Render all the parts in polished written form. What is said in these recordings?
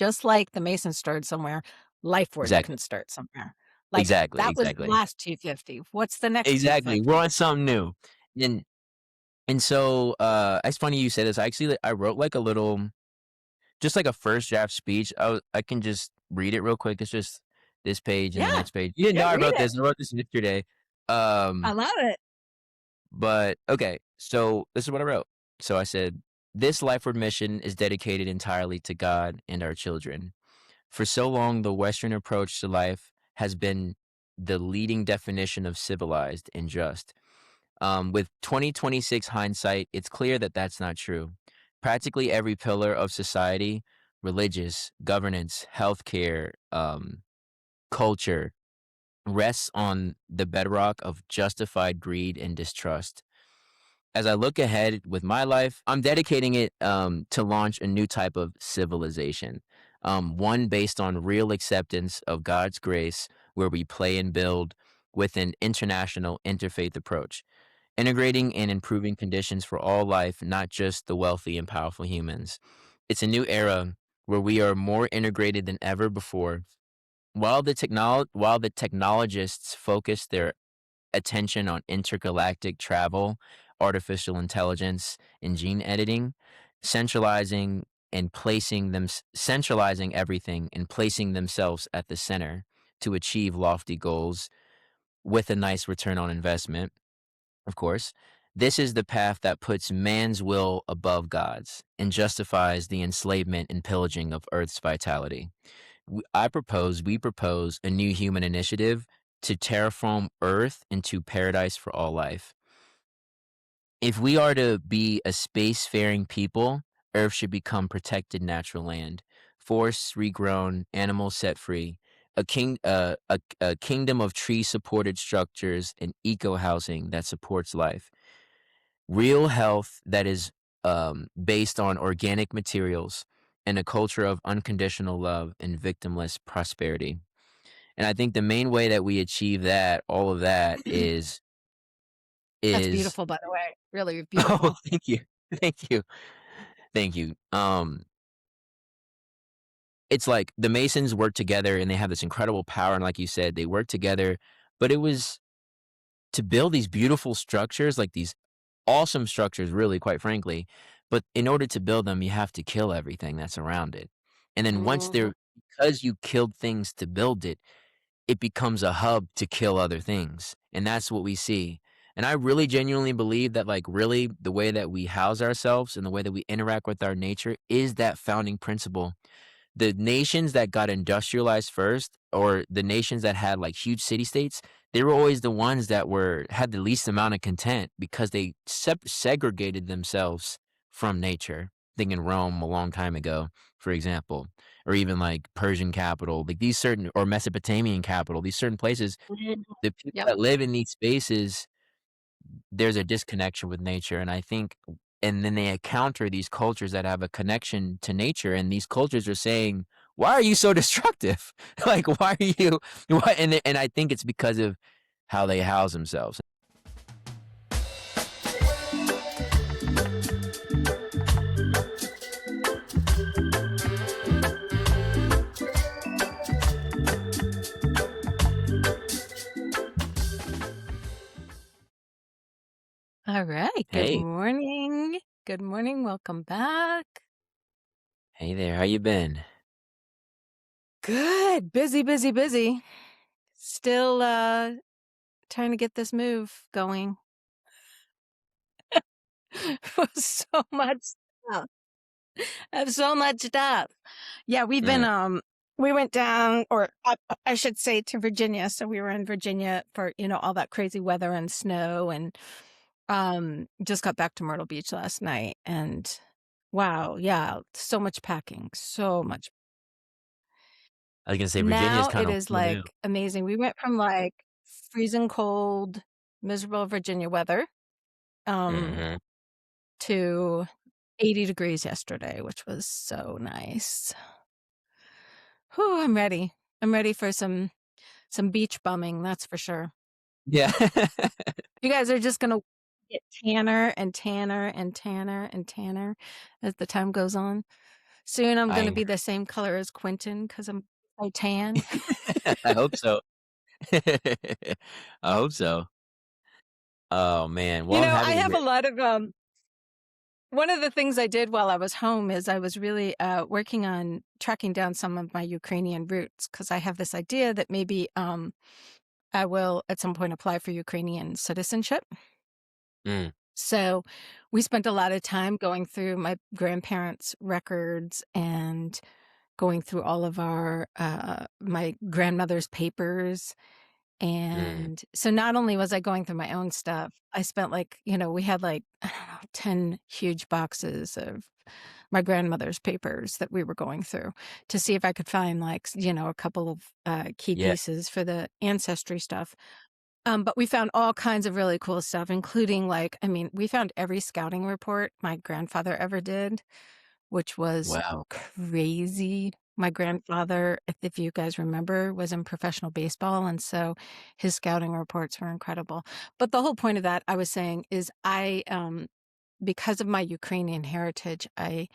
Just like the Mason started somewhere, Lifeward Exactly. can start somewhere. Like, Exactly, that was the exactly. last 250. What's the next Exactly, we're 250? on something new. And and so, it's funny you say this. I wrote, like, a little just like a first draft speech. I can just read it real quick. It's just this page and the Yeah. next page. You didn't Yeah, know I read wrote it. this. I wrote this yesterday. I Um, love it. but okay, so this is what I wrote. So I said, "This lifeward mission is dedicated entirely to God and our children. For so long, the Western approach to life has been the leading definition of civilized and just. With 2026 hindsight, it's clear that that's not true. Practically every pillar of society, religious, governance, healthcare, culture, rests on the bedrock of justified greed and distrust. As I look ahead with my life, I'm dedicating it to launch a new type of civilization, one based on real acceptance of God's grace, where we play and build with an international interfaith approach, integrating and improving conditions for all life, not just the wealthy and powerful humans. It's a new era where we are more integrated than ever before. While the technologists focus their attention on intergalactic travel, artificial intelligence, and gene editing, centralizing centralizing everything and placing themselves at the center to achieve lofty goals with a nice return on investment, of course. This is the path that puts man's will above God's and justifies the enslavement and pillaging of Earth's vitality. We propose a new human initiative to terraform Earth into paradise for all life. If we are to be a spacefaring people, Earth should become protected natural land, forests regrown, animals set free, a kingdom of tree-supported structures and eco-housing that supports life. Real health that is based on organic materials and a culture of unconditional love and victimless prosperity. And I think the main way that we achieve that, all of that That's is beautiful, by the way. Really oh, beautiful. thank you. Thank you. Thank you. It's like the Masons work together and they have this incredible power, and like you said, they work together, but it was to build these beautiful structures, like these awesome structures, really, quite frankly. But in order to build them, you have to kill everything that's around it. And then Mhm. because you killed things to build it, it becomes a hub to kill other things. And that's what we see. And I really genuinely believe that, like, really, the way that we house ourselves and the way that we interact with our nature is that founding principle. The nations that got industrialized first, or the nations that had like huge city states, they were always the ones that had the least amount of content because they segregated themselves from nature. Thinking Rome a long time ago, for example, or even like Persian capital, like these certain, or Mesopotamian capital, these certain places, Mhm. the people Yep. that live in these spaces, there's a disconnection with nature. And I think, and then they encounter these cultures that have a connection to nature, and these cultures are saying, "Why are you so destructive? Like, why are you?" Why? And I think it's because of how they house themselves. All right. Good Hey, morning. Good morning. Welcome back. hey there, how you been? Good. Busy, busy, busy. Still trying to get this move going. So much stuff. I have so much stuff. Yeah, we've been Mm, we went down, or up, I should say, to Virginia. So we were in Virginia for, all that crazy weather and snow, and just got back to Myrtle Beach last night, and wow, yeah, so much packing, so much. I was gonna say Virginia is Now kind it of is cool new. like amazing. We went from like freezing cold, miserable Virginia weather, um, Hmm. to 80 degrees yesterday, which was so nice. Whew, I'm ready. I'm ready for some beach bumming, that's for sure. Yeah. You guys are just gonna get tanner and tanner and tanner and tanner as the time goes on. Soon I'm I gonna ain't be the same color as Quentin because 'cause I'm so tan. I hope so. I hope so. Oh, man. Well, You I'm know, happy I to have hear. a lot of, one of the things I did while I was home is I was really, working on tracking down some of my Ukrainian roots because I have this idea that maybe, I will at some point apply for Ukrainian citizenship. Mm, So we spent a lot of time going through my grandparents' records and going through all of my grandmother's papers. mm, And so not only was I going through my own stuff, I spent we had I don't know, 10 huge boxes of my grandmother's papers that we were going through to see if I could find a couple of key yeah. pieces for the ancestry stuff. But we found all kinds of really cool stuff, including we found every scouting report my grandfather ever did, which was Wow. crazy. My grandfather, if you guys remember, was in professional baseball, and so his scouting reports were incredible. But the whole point of that, I was saying, is because of my Ukrainian heritage, I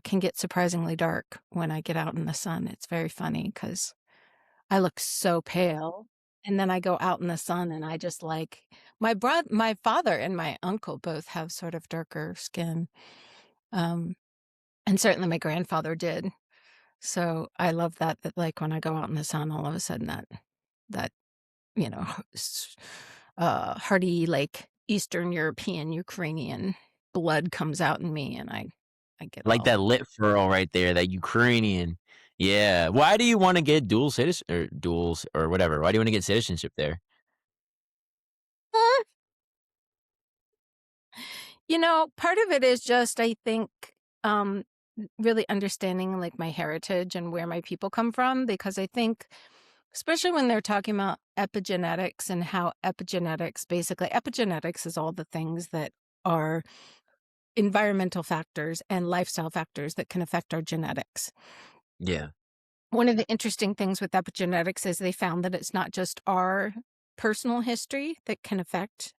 can get surprisingly dark when I get out in the sun. It's very funny because I look so pale, and then I go out in the sun, and I just my father and my uncle both have sort of darker skin, um, and certainly my grandfather did. So I love that, when I go out in the sun, all of a sudden that, you know, hearty, Eastern European, Ukrainian blood comes out in me, and I get Like all that lit furl right there, that Ukrainian. Yeah. Why do you wanna get dual citizen or duals or whatever? Why do you wanna get citizenship there? Part of it is just, I think, really understanding my heritage and where my people come from, because I think, especially when they're talking about epigenetics and how epigenetics is all the things that are environmental factors and lifestyle factors that can affect our genetics. Yeah. One of the interesting things with epigenetics is they found that it's not just our personal history that can affect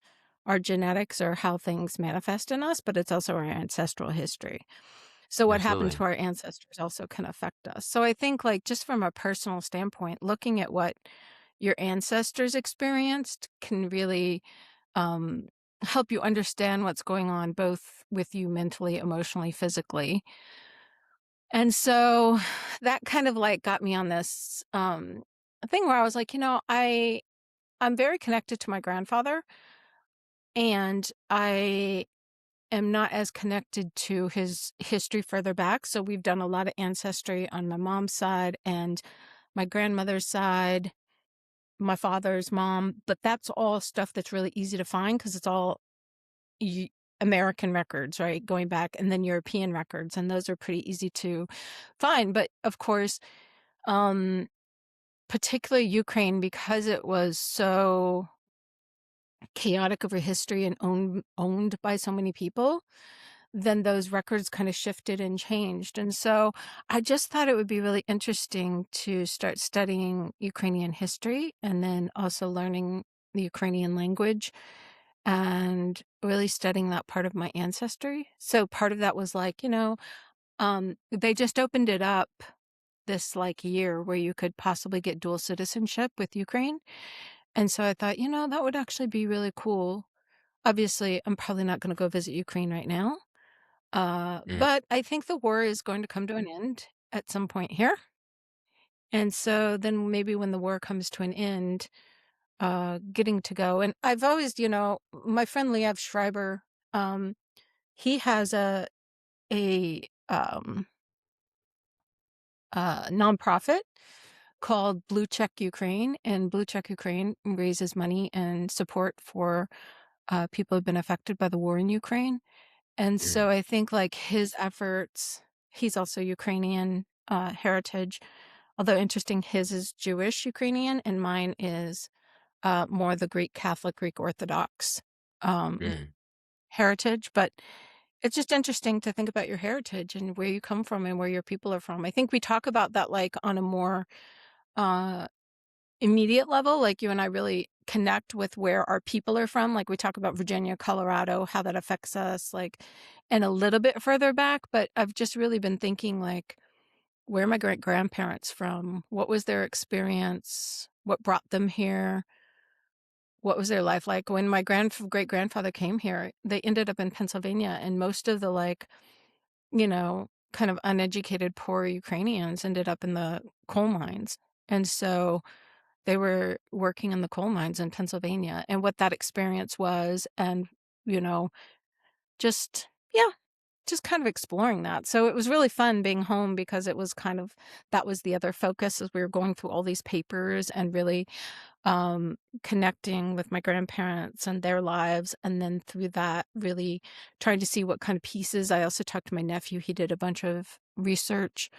our genetics or how things manifest in us, but it's also our ancestral history. So what happened Absolutely. to our ancestors also can affect us. So I think just from a personal standpoint, looking at what your ancestors experienced can really um, help you understand what's going on both with you mentally, emotionally, physically. And so that kind of got me on this thing where I was like, I'm very connected to my grandfather, and I am not as connected to his history further back. So we've done a lot of ancestry on my mom's side and my grandmother's side, my father's mom, but that's all stuff that's really easy to find because it's all Eu American records, right, going back, and then European records, and those are pretty easy to find. But of course, um, particularly Ukraine, because it was so chaotic over history and owned by so many people, then those records kind of shifted and changed. And so I just thought it would be really interesting to start studying Ukrainian history and then also learning the Ukrainian language and really studying that part of my ancestry. So part of that was they just opened it up this year where you could possibly get dual citizenship with Ukraine. And so I thought, that would actually be really cool. Obviously, I'm probably not going to go visit Ukraine right now. Mm. But I think the war is going to come to an end at some point here. And so then maybe when the war comes to an end, getting to go. And I've always, my friend Liev Schreiber, he has a nonprofit called Blue Check Ukraine, and Blue Check Ukraine raises money and support for people who've been affected by the war in Ukraine. And Mm. so I think his efforts, he's also Ukrainian heritage, although interesting, his is Jewish Ukrainian, and mine is more the Greek Catholic, Greek Orthodox um, Mm. heritage. But it's just interesting to think about your heritage and where you come from and where your people are from. I think we talk about that on a more uh, immediate level, like you and I really connect with where our people are from. Like we talk about Virginia, Colorado, how that affects us, like, and a little bit further back. But I've just really been thinking, like, where are my great grandparents from? What was their experience? What brought them here? What was their life like? When my great grandfather came here, they ended up in Pennsylvania, and most of the like, kind of uneducated, poor Ukrainians ended up in the coal mines. And so they were working in the coal mines in Pennsylvania and what that experience was. And, you know, just, yeah, just kind of exploring that. So it was really fun being home because it was kind of, that was the other focus as we were going through all these papers and really connecting with my grandparents and their lives. And then through that, really trying to see what kind of pieces. I also talked to my nephew. He did a bunch of research.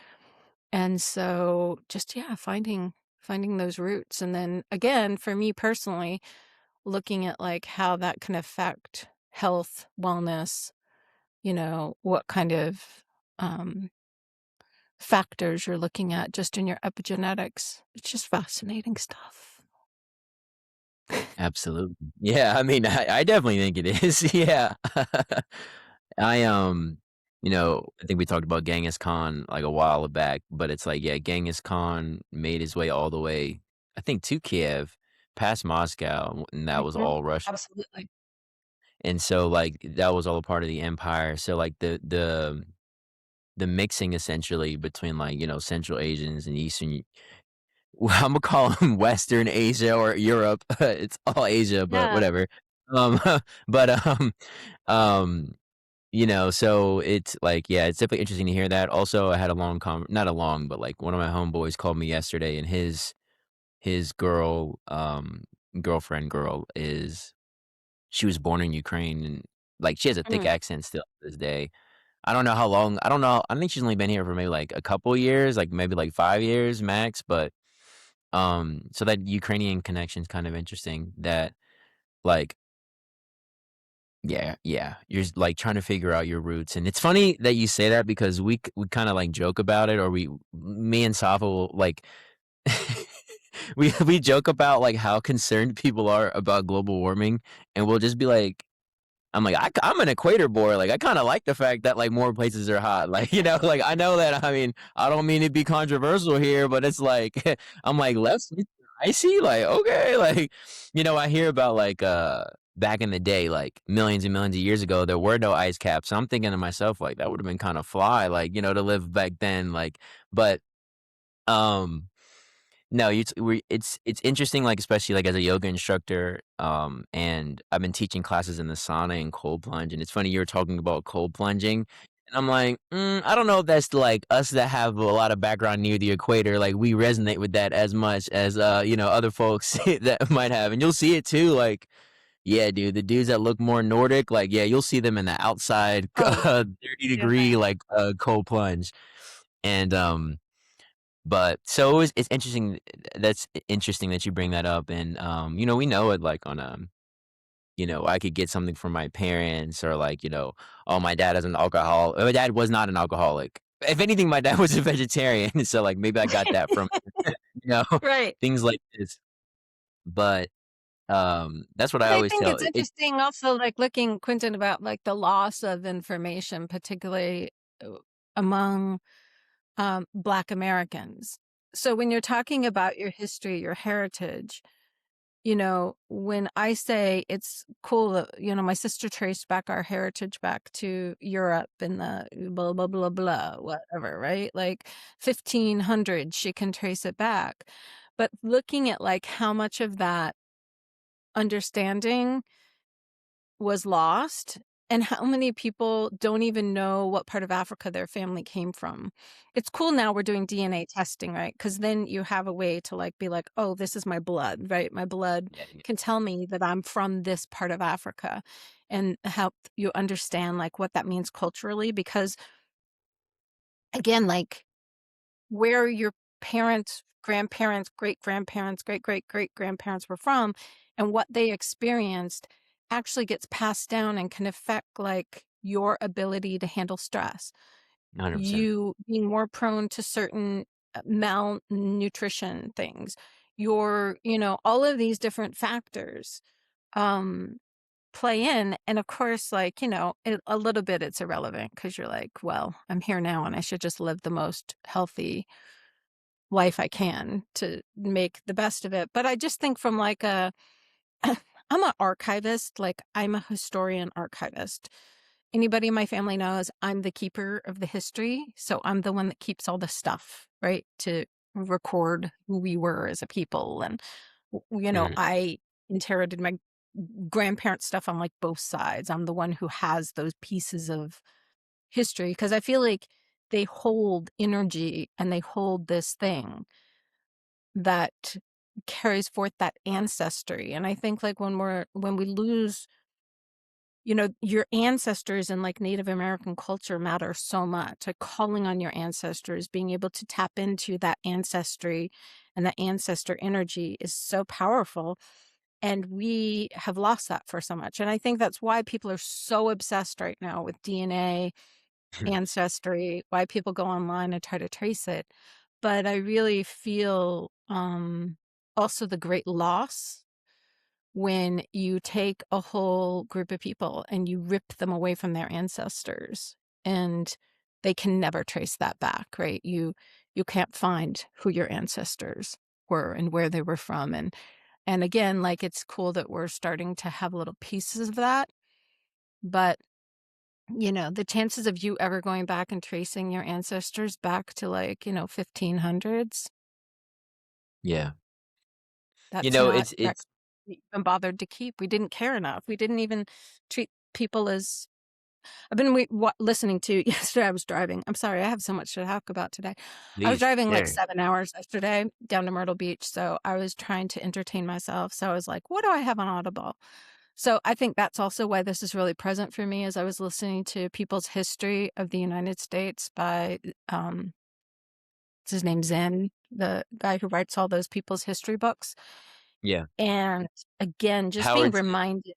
And so just, yeah, finding those roots. And then again, for me personally, looking at like how that can affect health, wellness, what kind of um, factors you're looking at just in your epigenetics. It's just fascinating stuff. Absolutely. Yeah, I mean, I definitely think it is, yeah. I, I think we talked about Genghis Khan, like, a while back, but it's like, yeah, Genghis Khan made his way all the way, I think, to Kiev, past Moscow, and that was Mhm. all Russia, Absolutely. and so, like, that was all a part of the empire, so, like, the mixing essentially between, like, Central Asians and Eastern well, Imma call call them Western Asia or Europe. It's all Asia, but Yeah. whatever. Um, but, um, so it's like, yeah, it's definitely interesting to hear that. Also, I had a long not a long, but, like, one of my homeboys called me yesterday, and his girlfriend girl she was born in Ukraine, and, like, she has a thick Mm. accent still to this day. I don't know how long I don't know, I think she's only been here for maybe, like, a couple years, like, maybe, like, 5 years max, but so that Ukrainian connection's kind of interesting that, like yeah, you're like, trying to figure out your roots, and it's funny that you say that because we kinda, like, joke about it, or me and Safa will, like we joke about, like, how concerned people are about global warming, and we'll just be like I'm like, I'm an equator boy, like, I kinda like the fact that, like, more places are hot, like, like, I know that, I mean, I don't mean to be controversial here, but it's like, I'm like, "Less icy?" Like, "Okay," like, I hear about, like, back in the day, like, millions and millions of years ago, there were no ice caps, so I'm thinking to myself, like, "That would've been kinda fly, like, to live back then," like, but, um no, it's interesting, like, especially, like, as a yoga instructor, and I've been teaching classes in the sauna and cold plunge, and it's funny you were talking about cold plunging, and I'm like, I don't know if that's, like, us that have a lot of background near the equator, like, we resonate with that as much as, other folks that might have, and you'll see it too, like, yeah, dude, the dudes that look more Nordic, like, yeah, you'll see them in the outside, Oh, 30-degree, yeah. like, cold plunge, and, but so it's interesting that's interesting that you bring that up, and, we know it, like, on, I could get something from my parents or, like, "Oh, my dad is an alcohol" my dad was not an alcoholic. If anything, my dad was a vegetarian, so, like, maybe I got that from you know, Right. things like this. But, that's what I But I always think tell it's interesting also, like, looking, Quentin, about, like, the loss of information, particularly, uh, among, Black Americans. So when you're talking about your history, your heritage, when I say it's cool that, my sister traced back our heritage back to Europe in the blah, blah, blah, blah, whatever, right? Like 1500, she can trace it back. But looking at like how much of that understanding was lost and how many people don't even know what part of Africa their family came from. It's cool now we're doing DNA testing, right? Because then you have a way to like be like, oh, this is my blood, right? My blood yeah, yeah, can tell me that I'm from this part of Africa and help you understand like what that means culturally. Because again, like where your parents, grandparents, great grandparents, great great great grandparents were from and what they experienced actually gets passed down and can affect like your ability to handle stress. 100%. You being more prone to certain malnutrition things. all of these different factors um play in. And of course, like, a little bit it's irrelevant because you're like, well, I'm here now and I should just live the most healthy life I can to make the best of it. But I just think from like I'm an archivist, like I'm a historian archivist. Anybody in my family knows I'm the keeper of the history. So I'm the one that keeps all the stuff, right? To record who we were as a people. And, Mhm. I inherited my grandparents' stuff on like both sides. I'm the one who has those pieces of history because I feel like they hold energy and they hold this thing that carries forth that ancestry. And I think like when we lose, your ancestors in like Native American culture matter so much. Like calling on your ancestors, being able to tap into that ancestry and that ancestor energy is so powerful. And we have lost that for so much. And I think that's why people are so obsessed right now with DNA, ancestry, why people go online and try to trace it. But I really feel also the great loss when you take a whole group of people and you rip them away from their ancestors and they can never trace that back, right? You can't find who your ancestors were and where they were from. And again, like it's cool that we're starting to have little pieces of that, but the chances of you ever going back and tracing your ancestors back to like, 1500s, Yeah. You that's know, not it's record it's we even bothered to keep. We didn't care enough. We didn't even treat people as I've been listening to yesterday. I was driving. I'm sorry, I have so much to talk about today. I was please driving like share. 7 hours yesterday down to Myrtle Beach, so I was trying to entertain myself. So I was like, what do I have on Audible? So I think that's also why this is really present for me. As I was listening to People's History of the United States by what's his name, Zen, the guy who writes all those people's history books. Yeah. And again, just being Howard reminded,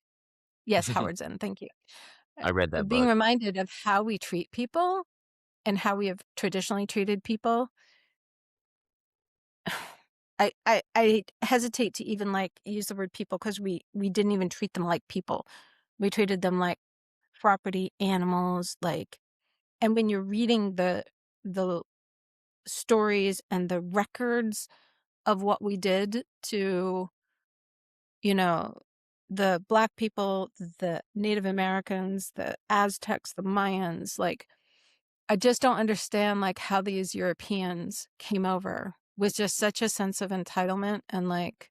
yes, Zinn. Howard Zen, thank you. I read that Being book. reminded of how we treat people and how we have traditionally treated people. I hesitate to even like use the word people because we didn't even treat them like people. We treated them like property, animals, like, and when you're reading the stories and the records of what we did to, you know, the Black people, the Native Americans, the Aztecs, the Mayans, like, I just don't understand, like, how these Europeans came over with just such a sense of entitlement and, like,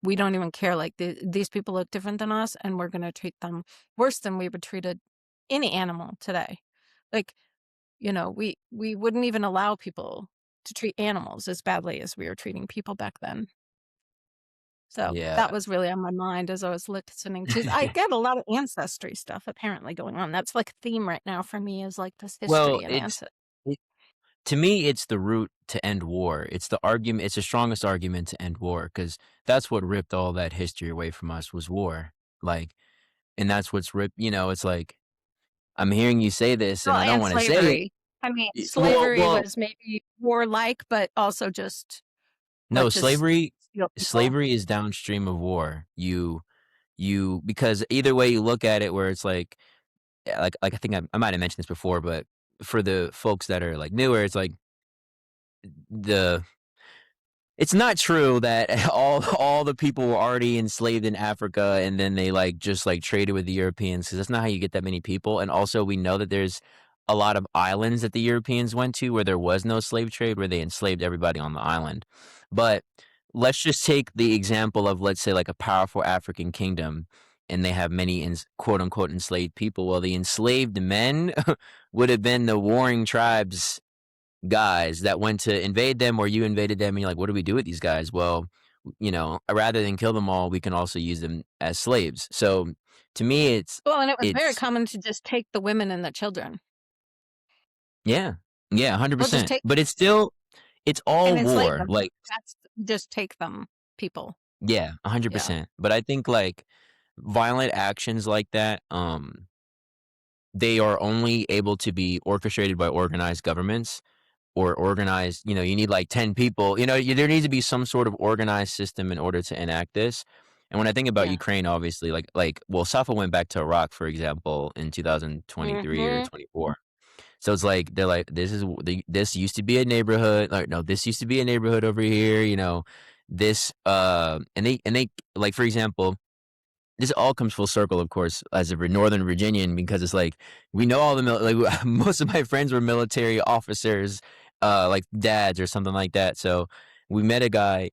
we don't even care, like, these people look different than us, and we're gonna treat them worse than we would treated any animal today. Like, we wouldn't even allow people to treat animals as badly as we were treating people back then. So Yeah. that was really on my mind as I was listening to I get a lot of ancestry stuff apparently going on. That's like a theme right now for me is like this Well, history and ancestry. it to me, it's the route to end war. It's the strongest argument to end war because that's what ripped all that history away from us was war. Like, and that's what's ripped it's like, I'm hearing you say this and Well, I don't and wanna say it. slavery. I mean, Well slavery well, was maybe warlike, but also just no, let's just slavery steal people. slavery is downstream of war. You because either way you look at it where it's like, I think I might have mentioned this before, but for the folks that are, like, newer, it's like the it's not true that all the people were already enslaved in Africa and then they, like, just, like, traded with the Europeans because that's not how you get that many people, and also we know that there's a lot of islands that the Europeans went to where there was no slave trade, where they enslaved everybody on the island. But let's just take the example of, let's say, like, a powerful African kingdom, and they have many quote, unquote, "enslaved people." Well, the enslaved men would have been the warring tribes guys that went to invade them or you invaded them and you're like, "What do we do with these guys?" Well, rather than kill them all, we can also use them as slaves. So, to me, Well, and it was very it's common to just take the women and the children. yeah. Yeah, Well, just 100%. take But it's and all enslave war, them. like That's just take them, people. yeah, Yeah. 100%. But I think, like, violent actions like that, they are only able to be orchestrated by organized governments. or organized, you need like 10 people, there needs to be some sort of organized system in order to enact this. And when I think about Yeah. Ukraine, obviously, well, Safa went back to Iraq, for example, in 2023 or Mhm. 24. So it's like they're like, this used to be a neighborhood. Like, no, this used to be a neighborhood over here. This and they like, for example, this all comes full circle, of course, as a Northern Virginian, because it's like we know all the like most of my friends were military officers, like dads or something like that. So we met a guy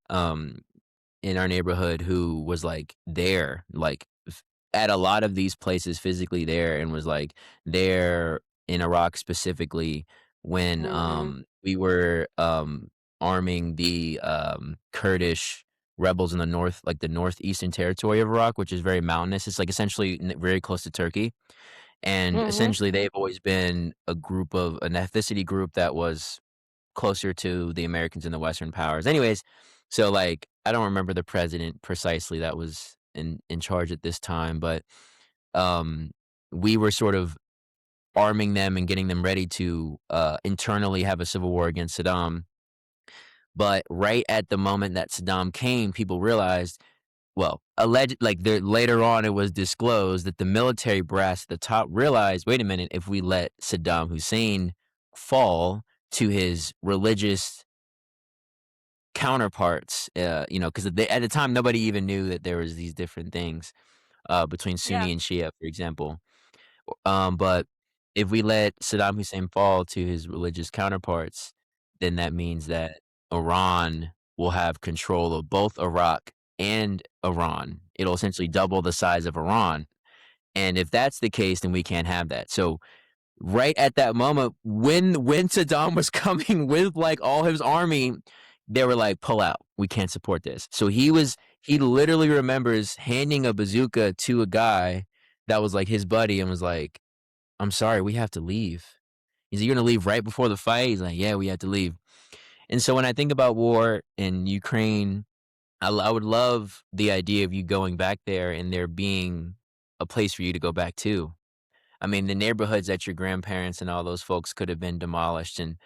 in our neighborhood who was like there, like at a lot of these places physically there, and was like there in Iraq specifically when Mhm. we were arming the Kurdish rebels in the north, like the northeastern territory of Iraq, which is very mountainous. It's like essentially very close to Turkey. And Mhm. essentially, they've always been an ethnicity group that was closer to the Americans and the Western powers. Anyways, so like I don't remember the president precisely that was in charge at this time, but um we were sort of arming them and getting them ready to internally have a civil war against Saddam. But right at the moment that Saddam came, people realized, well, alleged like there later on it was disclosed that the military brass at the top realized, wait a minute, if we let Saddam Hussein fall to his religious counterparts, because at the time nobody even knew that there was these different things between Yeah. Sunni and Shia, for example. But if we let Saddam Hussein fall to his religious counterparts, then that means that Iran will have control of both Iraq and Iran. It'll essentially double the size of Iran. And if that's the case, then we can't have that. So right at that moment, when Saddam was coming with like all his army, they were like, "Pull out. We can't support this." So he literally remembers handing a bazooka to a guy that was like his buddy and was like, "I'm sorry, we have to leave." He's like, "You're gonna leave right before the fight?" He's like, "Yeah, we have to leave." And so when I think about war in Ukraine, I would love the idea of you going back there and there being a place for you to go back to. I mean, the neighborhoods that your grandparents and all those folks could have been demolished, and,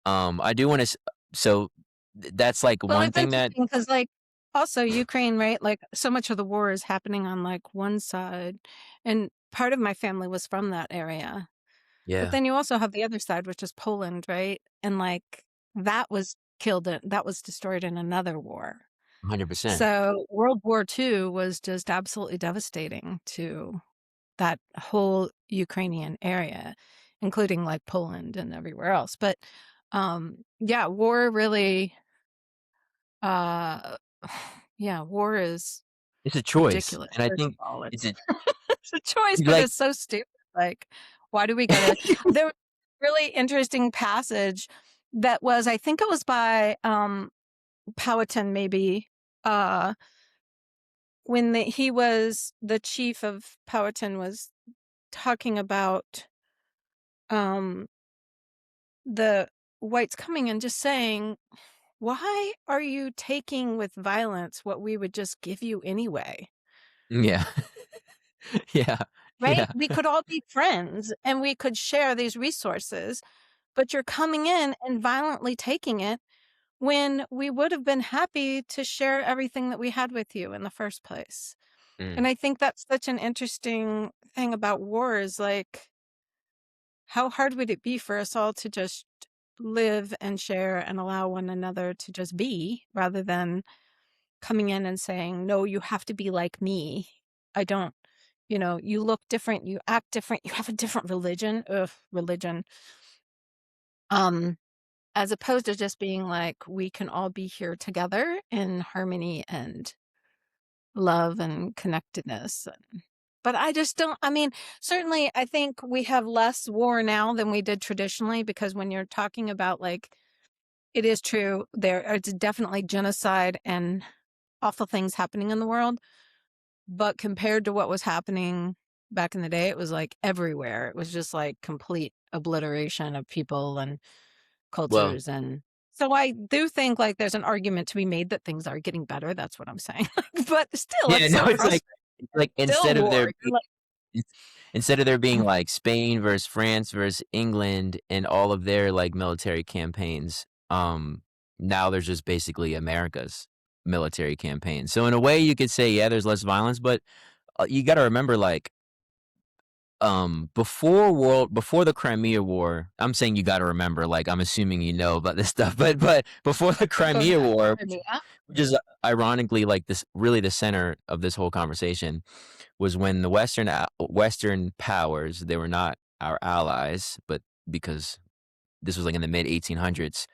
I do wanna so that's, like, Well, one it's thing that interesting because, like, also Ukraine, right? Like, so much of the war is happening on, like, one side, and part of my family was from that area. But yeah, then you also have the other side, which is Poland, right? And, like, that was destroyed in another war. 100%. So, World War II was just absolutely devastating to that whole Ukrainian area, including, like, Poland and everywhere else. But, yeah, war really, uh yeah, war is It's a choice, ridiculous, and I first of think all. it's a It's a choice, but like it's so stupid, like, why do we gotta there was a really interesting passage that was I think it was by, Powhatan maybe, uh, when he was the chief of Powhatan was talking about, um, the whites coming and just saying, "Why are you taking with violence what we would just give you anyway?" yeah. Yeah, Right? yeah, We could all be friends and we could share these resources, but you're coming in and violently taking it when we would have been happy to share everything that we had with you in the first place. mm. And I think that's such an interesting thing about war is like, how hard would it be for us all to just live and share and allow one another to just be rather than coming in and saying, no, you have to be like me. I don't, you look different, you act different, you have a different religion. Ugh, religion. Um, as opposed to just being like, we can all be here together in harmony and love and connectedness. But I just don't, I mean, certainly I think we have less war now than we did traditionally because when you're talking about like, it is true, there is definitely genocide and awful things happening in the world. But compared to what was happening back in the day, it was like everywhere. It was just like complete obliteration of people and Well, cultures. And so I do think like there's an argument to be made that things are getting better. That's what I'm saying. But still, yeah, it's no, so frustrating. it's like Still instead of war. there You're being like, It's instead of there being, like, Spain versus France versus England and all of their, like, military campaigns, now there's just basically America's military campaign. So in a way, you could say, yeah, there's less violence, but, you gotta remember, like, before the Crimea War, I'm saying you gotta remember, like, I'm assuming you know about this stuff, but before the Oh, Crimea yeah. War, I mean, which is ironically, like, this really the center of this whole conversation, was when the Western powers, they were not our allies, but because this was, like, in the mid-1800s,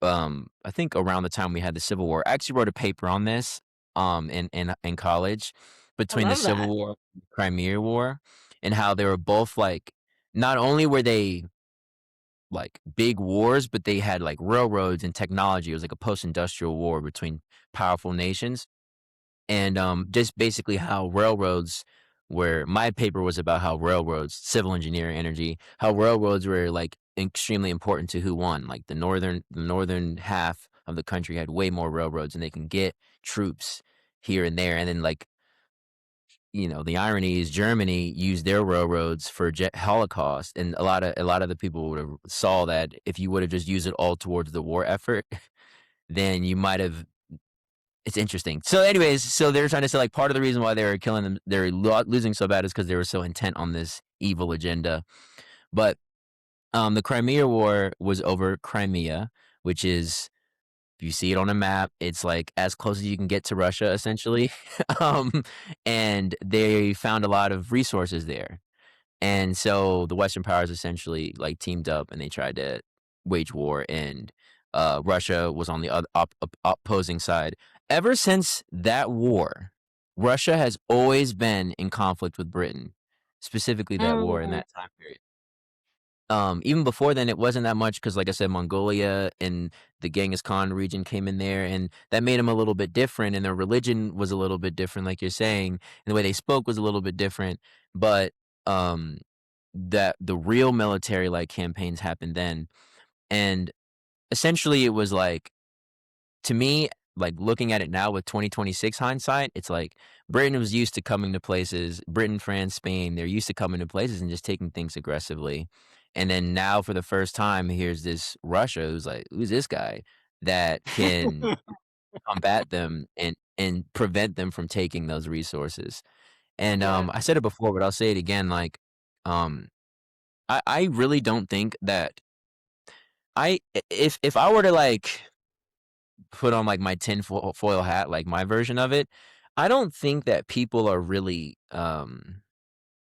I think around the time we had the Civil War. I actually wrote a paper on this, in college I between the love Civil that. War and the Crimea War, and how they were both, like not only were they, like, big wars, but they had, like, railroads and technology. It was like a post-industrial war between powerful nations. And, just basically how railroads were my paper was about how railroads, civil engineering energy, how railroads were, like, extremely important to who won. Like, the northern half of the country had way more railroads, and they can get troops here and there, and then, like, the irony is Germany used their railroads for Holocaust, and a lot of the people would've saw that if you would've just used it all towards the war effort, then you might have it's interesting. So, anyways, so they're trying to say, like, part of the reason why they were killing them they're losing so bad is because they were so intent on this evil agenda. But, the Crimea War was over Crimea, which is if you see it on a map, it's, like, as close as you can get to Russia, essentially. Um, and they found a lot of resources there. And so the Western powers essentially, like, teamed up and they tried to wage war, and, Russia was on the opposing side. Ever since that war, Russia has always been in conflict with Britain, specifically that war in Mm, that time period. Even before then, it wasn't that much because, like I said, Mongolia and the Genghis Khan region came in there, and that made them a little bit different, and their religion was a little bit different, like you're saying, and the way they spoke was a little bit different. But, um that the real military, like, campaigns happened then, and essentially it was like to me, like, looking at it now with 2026 hindsight, it's like Britain was used to coming to places Britain, France, Spain, they're used to coming to places and just taking things aggressively, and then now for the first time, here's this Russia who's like, "Who's this guy?" That can combat them and prevent them from taking those resources, and, yeah. I said it before, but I'll say it again, like, um I really don't think that if I were to, like, put on, like, my tin foil hat, like, my version of it, I don't think that people are really,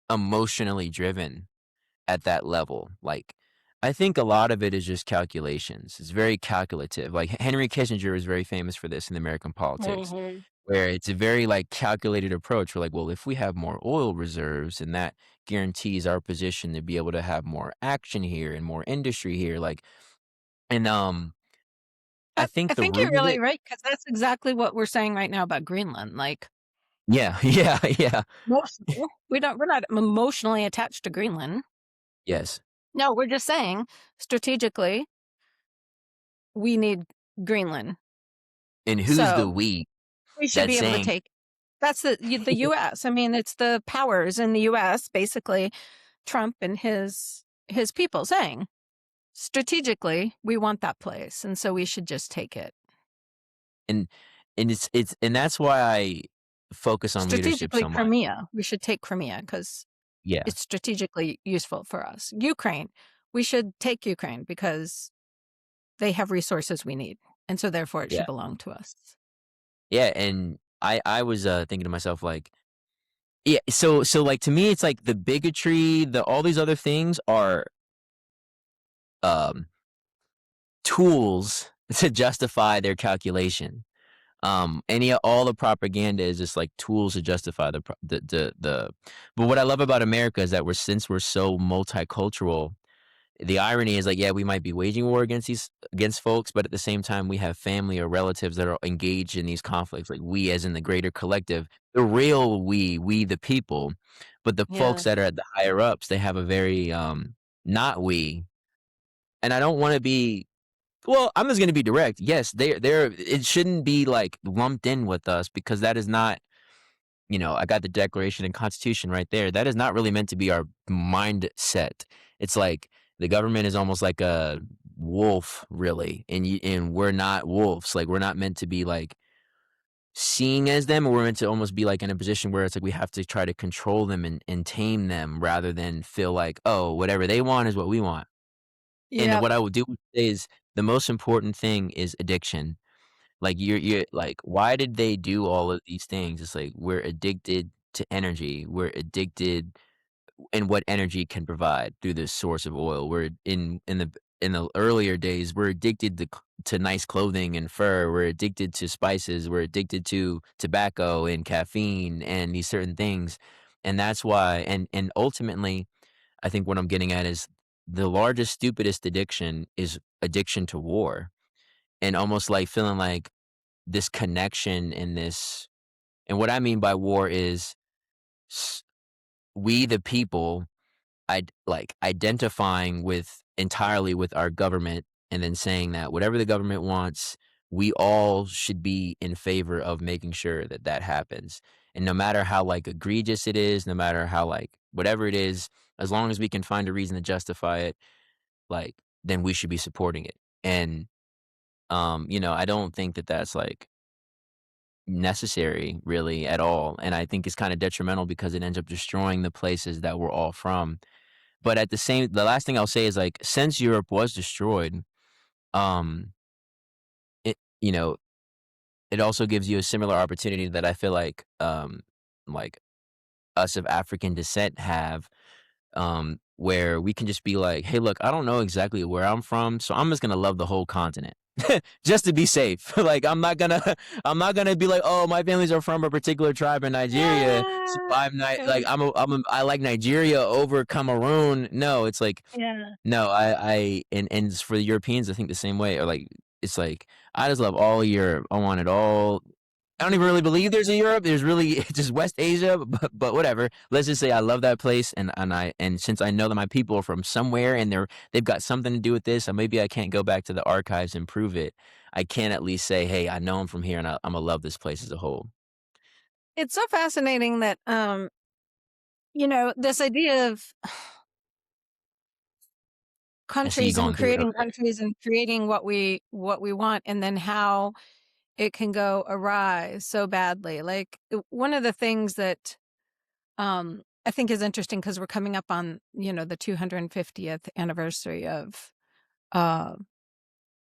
emotionally driven at that level. Like, I think a lot of it is just calculations. It's very calculative. Like, Henry Kissinger is very famous for this in American politics, Mhm. where it's a very, like, calculated approach. We're like, "Well, if we have more oil reserves, and that guarantees our position to be able to have more action here and more industry here," like and, I I think the think you're root of really it right because that's exactly what we're saying right now about Greenland, like, Yeah, yeah, yeah. we're not emotionally attached to Greenland. Yes. No, we're just saying strategically, we need Greenland. And who's the So, "we" we should that's be able to saying take that's the US. I mean, it's the powers in the US, basically Trump and his people saying, strategically, we want that place, and so we should just take it. and and that's why I focus on leadership Strategically, so much. Crimea, we should take Crimea because Yeah, it's strategically useful for us. Ukraine, we should take Ukraine because they have resources we need, and so therefore it yeah, should belong to us. yeah, and I was, thinking to myself, like yeah, so, like, to me, it's like the bigotry, the all these other things are, um, tools to justify their calculation. All the propaganda is just like tools to justify the but what I love about America is that since we're so multicultural, the irony is like, yeah, we might be waging war against folks, but at the same time, we have family or relatives that are engaged in these conflicts, like we as in the greater collective, the real we the people, but the folks Yeah. that are at the higher ups, they have a very not we. And I don't want to be well, I'm just gonna be direct. Yes, they're it shouldn't be, like, lumped in with us because that is not I got the Declaration and Constitution right there. That is not really meant to be our mindset. It's like the government is almost like a wolf, really, and we're not wolves. Like we're not meant to be like seeing as them, or we're meant to almost be like in a position where it's like we have to try to control them and tame them rather than feel like, oh, whatever they want is what we want. And Yep. what I would do is the most important thing is addiction. Like you're like, why did they do all of these things? It's like we're addicted to energy. We're addicted and what energy can provide through this source of oil. We're in the earlier days, we're addicted to nice clothing and fur. We're addicted to spices. We're addicted to tobacco and caffeine and these certain things. And that's why and ultimately, I think what I'm getting at is the largest, stupidest addiction is addiction to war. And almost like feeling like this connection in this and what I mean by war is s we the people like identifying with entirely with our government and then saying that whatever the government wants, we all should be in favor of making sure that that happens. And no matter how like egregious it is, no matter how like whatever it is, as long as we can find a reason to justify it, like then we should be supporting it. And I don't think that that's like necessary really at all. And I think it's kind of detrimental because it ends up destroying the places that we're all from. But at the last thing I'll say is, like, since Europe was destroyed, um, it it also gives you a similar opportunity that I feel like us of African descent have, where we can just be like, "Hey, look, I don't know exactly where I'm from, so I'm just gonna love the whole continent." Just to be safe. Like, I'm not gonna be like, "Oh, my families are from a particular tribe in Nigeria, so Yeah. I'm not like, I like Nigeria over Cameroon." No, it's like Yeah. no, and for the Europeans, I think the same way, or like, it's like, I just love all Europe. I want it all. I don't even really believe there's a Europe. There's really just West Asia, but whatever. Let's just say I love that place, and since I know that my people are from somewhere and they've got something to do with this, and maybe I can't go back to the archives and prove it. I can at least say, hey, I know I'm from here, and I'm gonna love this place as a whole. It's so fascinating that, this idea of I see you countries and going through it. creating Okay. countries and creating what we want, and then how it can go awry so badly. Like, one of the things that, I think is interesting because 'cause we're coming up on, the 250th anniversary of, uh,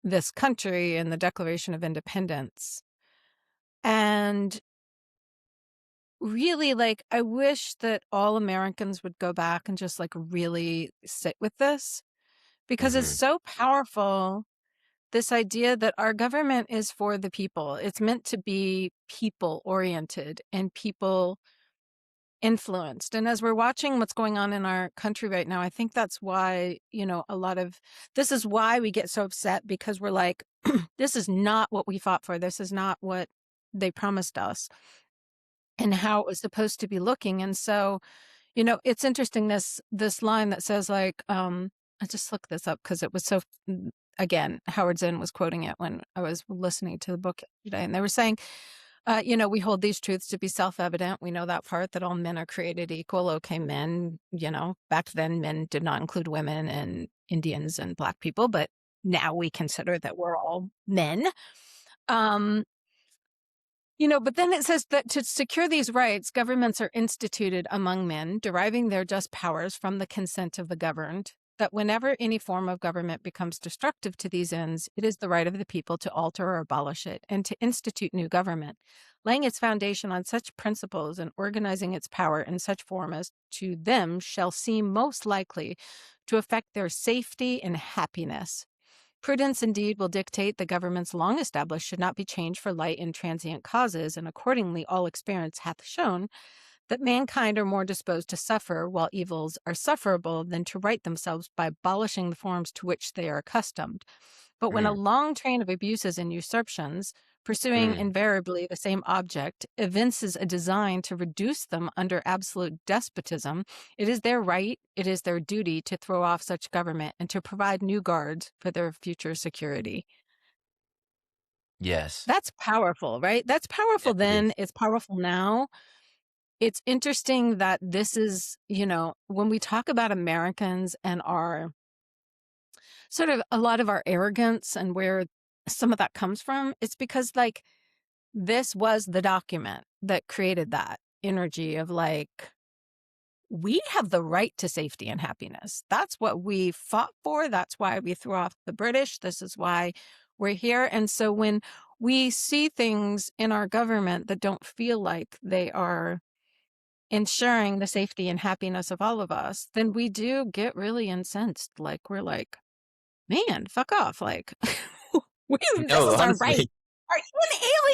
this country and the Declaration of Independence. And really, like, I wish that all Americans would go back and just, like, really sit with this because it's Mhm. so powerful, this idea that our government is for the people. It's meant to be people-oriented and people-influenced, and as we're watching what's going on in our country right now, I think that's why, a lot of this is why we get so upset because we're like, "This is not what we fought for. This is not what they promised us and how it was supposed to be looking," and so, it's interesting this line that says, like, I just looked this up because it was so again, Howard Zinn was quoting it when I was listening to the book today, and they were saying, "We hold these truths to be self-evident. We know that part, that all men are created equal." Okay, men, back then, men did not include women and Indians and Black people, but now we consider that we're all men. Um but then it says that to secure these rights, governments are instituted among men, deriving their just powers from the consent of the governed. That whenever any form of government becomes destructive to these ends, it is the right of the people to alter or abolish it and to institute new government, laying its foundation on such principles and organizing its power in such form as to them shall seem most likely to affect their safety and happiness. Prudence indeed will dictate the governments long established should not be changed for light and transient causes, and accordingly all experience hath shown that mankind are more disposed to suffer while evils are sufferable than to right themselves by abolishing the forms to which they are accustomed. But when a Mm, long train of abuses and usurpations, pursuing mm. invariably the same object, evinces a design to reduce them under absolute despotism, it is their right, it is their duty to throw off such government and to provide new guards for their future security. Yes. That's powerful, right? That's Yes, powerful it then, is. it's powerful now. it's interesting that this is, when we talk about Americans and our sort of a lot of our arrogance and where some of that comes from, it's because like this was the document that created that energy of like, we have the right to safety and happiness. That's what we fought for. That's why we threw off the British. This is why we're here. And so when we see things in our government that don't feel like they are ensuring the safety and happiness of all of us, then we do get really incensed. Like we're like, man, fuck off. Like this No, is our right, honestly. our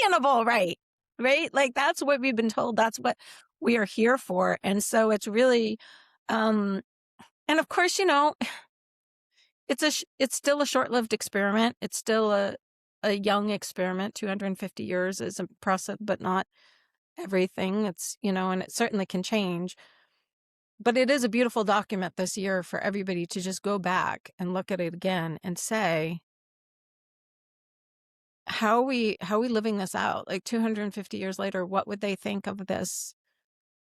inalienable right. Right? Like that's what we've been told. That's what we are here for. And so it's really um and of course, it's still a short-lived experiment. It's still a young experiment. 250 years is impressive, but not everything. And it certainly can change. But it is a beautiful document this year for everybody to just go back and look at it again and say, how are we living this out? Like 250 years later, what would they think of this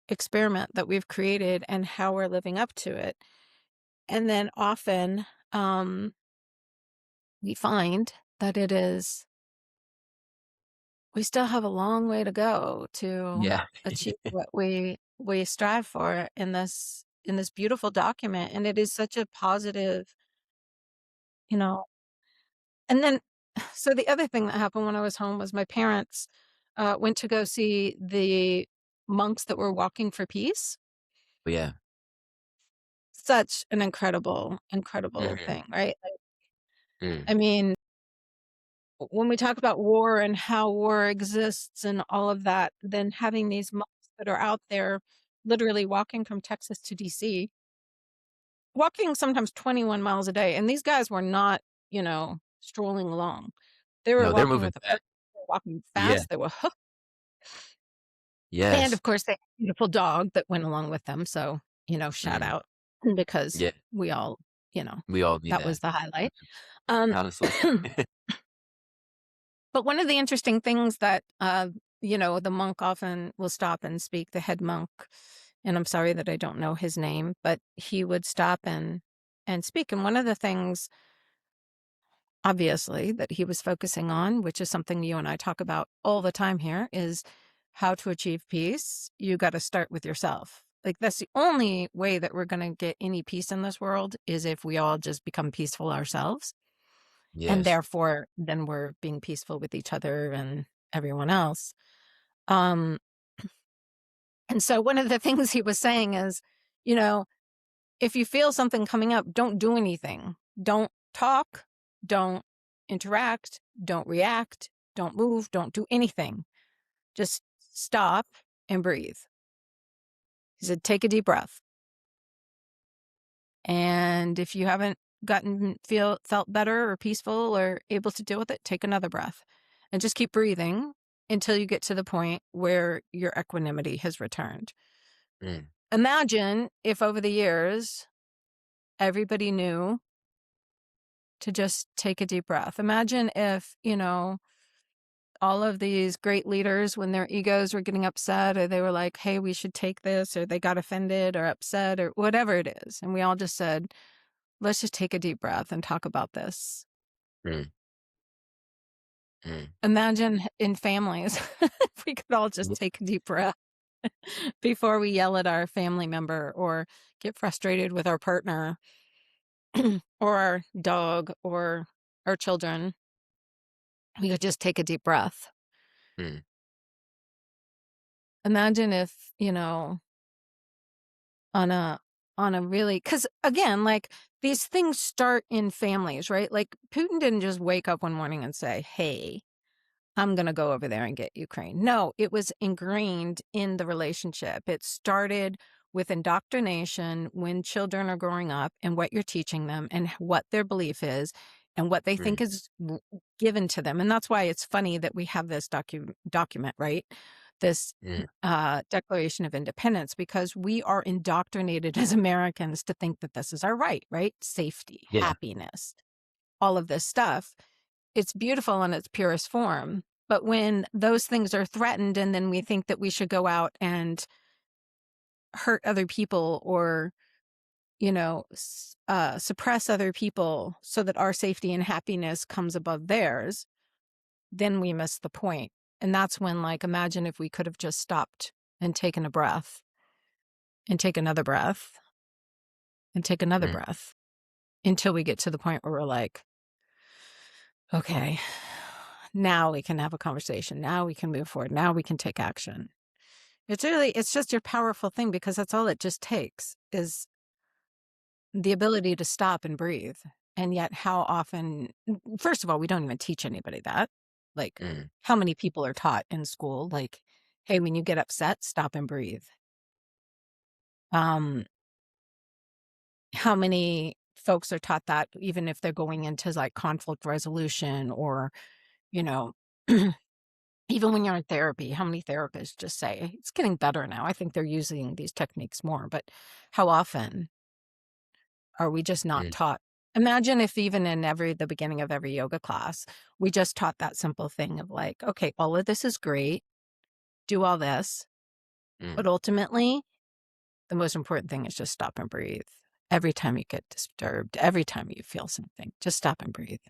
experiment that we've created and how we're living up to it? And then often we find that we still have a long way to go to Yeah. achieve what we strive for in this beautiful document. And it is such a positive, you know. And then, so the other thing that happened when I was home was my parents went to go see the monks that were walking for peace. But yeah. Such an incredible, incredible Mhm. thing, right? Mm. I mean, when we talk about war and how war exists and all of that, then having these monks that are out there literally walking from Texas to DC, walking sometimes 21 miles a day. And these guys were not, strolling along. They were No, they're walking moving with a fast. purpose, they were walking Yeah. fast, they were hooked. And Yes. of course, they had a beautiful dog that went along with them. So, shout Mm. out because Yeah. we all, We all need that that. was the highlight. Um, Honestly. But one of the interesting things that, the monk often will stop and speak, the head monk, and I'm sorry that I don't know his name, but he would stop and speak. And one of the things, obviously, that he was focusing on, which is something you and I talk about all the time here, is how to achieve peace. You got to start with yourself. Like that's the only way that we're going to get any peace in this world is if we all just become peaceful ourselves. And Yes. therefore, then we're being peaceful with each other and everyone else. Um, and so one of the things he was saying is, you know, if you feel something coming up, don't do anything. Don't talk, don't interact, don't react, don't move, don't do anything. Just stop and breathe. He said, take a deep breath. And if you haven't felt better or peaceful or able to deal with it, take another breath and just keep breathing until you get to the point where your equanimity has returned. Mm. Imagine if over the years, everybody knew to just take a deep breath. Imagine if, all of these great leaders, when their egos were getting upset or they were like, hey, we should take this, or they got offended or upset or whatever it is. And we all just said, let's just take a deep breath and talk about this. Mm. Mm. Imagine in families, if we could all just Yeah. take a deep breath before we yell at our family member or get frustrated with our partner or our dog or our children. We could just take a deep breath. Mm. Imagine if, on a really, because again, like these things start in families, right? Like Putin didn't just wake up one morning and say, hey, I'm going to go over there and get Ukraine. No, it was ingrained in the relationship. It started with indoctrination when children are growing up and what you're teaching them and what their belief is and what they think Mm. is given to them. And that's why it's funny that we have this document, right? This Mm. Declaration of Independence, because we are indoctrinated as Americans to think that this is our right? Safety, Yeah. happiness, all of this stuff. It's beautiful in its purest form. But when those things are threatened and then we think that we should go out and hurt other people or, suppress other people so that our safety and happiness comes above theirs, then we miss the point. And that's when, like, imagine if we could have just stopped and taken a breath and take another breath and take another Mm, breath until we get to the point where we're like, okay, now we can have a conversation. Now we can move forward. Now we can take action. It's just your powerful thing because that's all it just takes is the ability to stop and breathe. And yet, how often, first of all, we don't even teach anybody that. Like, mm, how many people are taught in school, like, hey, when you get upset, stop and breathe? Um, how many folks are taught that even if they're going into like conflict resolution or, you know, even when you're in therapy, how many therapists just say, it's getting better now. I think they're using these techniques more, but how often are we just not mm, taught? Imagine if even in the beginning of every yoga class, we just taught that simple thing of like, okay, all of this is great, do all this, mm. but ultimately, the most important thing is just stop and breathe. Every time you get disturbed, every time you feel something, just stop and breathe.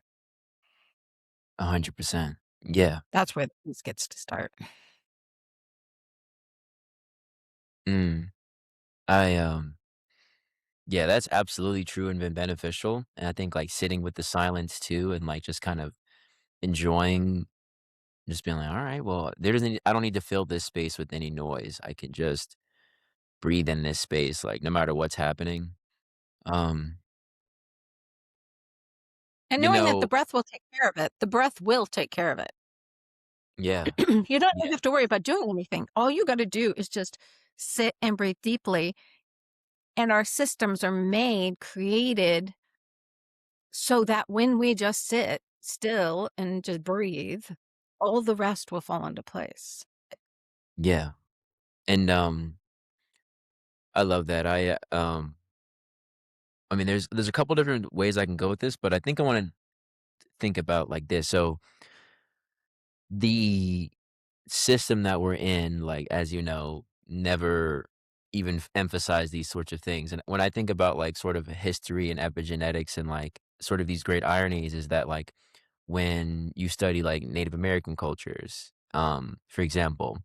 100%. Yeah. That's where this gets to start. Mm. I, yeah, that's absolutely true and been beneficial, and I think, like, sitting with the silence too and, like, just kind of enjoying just being like, "Alright, well, there doesn't I don't need to fill this space with any noise. I can just breathe in this space, like, no matter what's happening." Um, And you knowing that the know breath will take care of it, the breath will take care of it. Yeah. You don't Yeah. have to worry about doing anything. All you got to do is just sit and breathe deeply. And our systems are created so that when we just sit still and just breathe, all the rest will fall into place. Yeah. And, I love that. I mean, there's a couple different ways I can go with this, but I think I wanna think about like this. So, the system that we're in, like, as you know, never even emphasize these sorts of things. And when I think about like sort of history and epigenetics and like sort of these great ironies is that like when you study like Native American cultures, for example,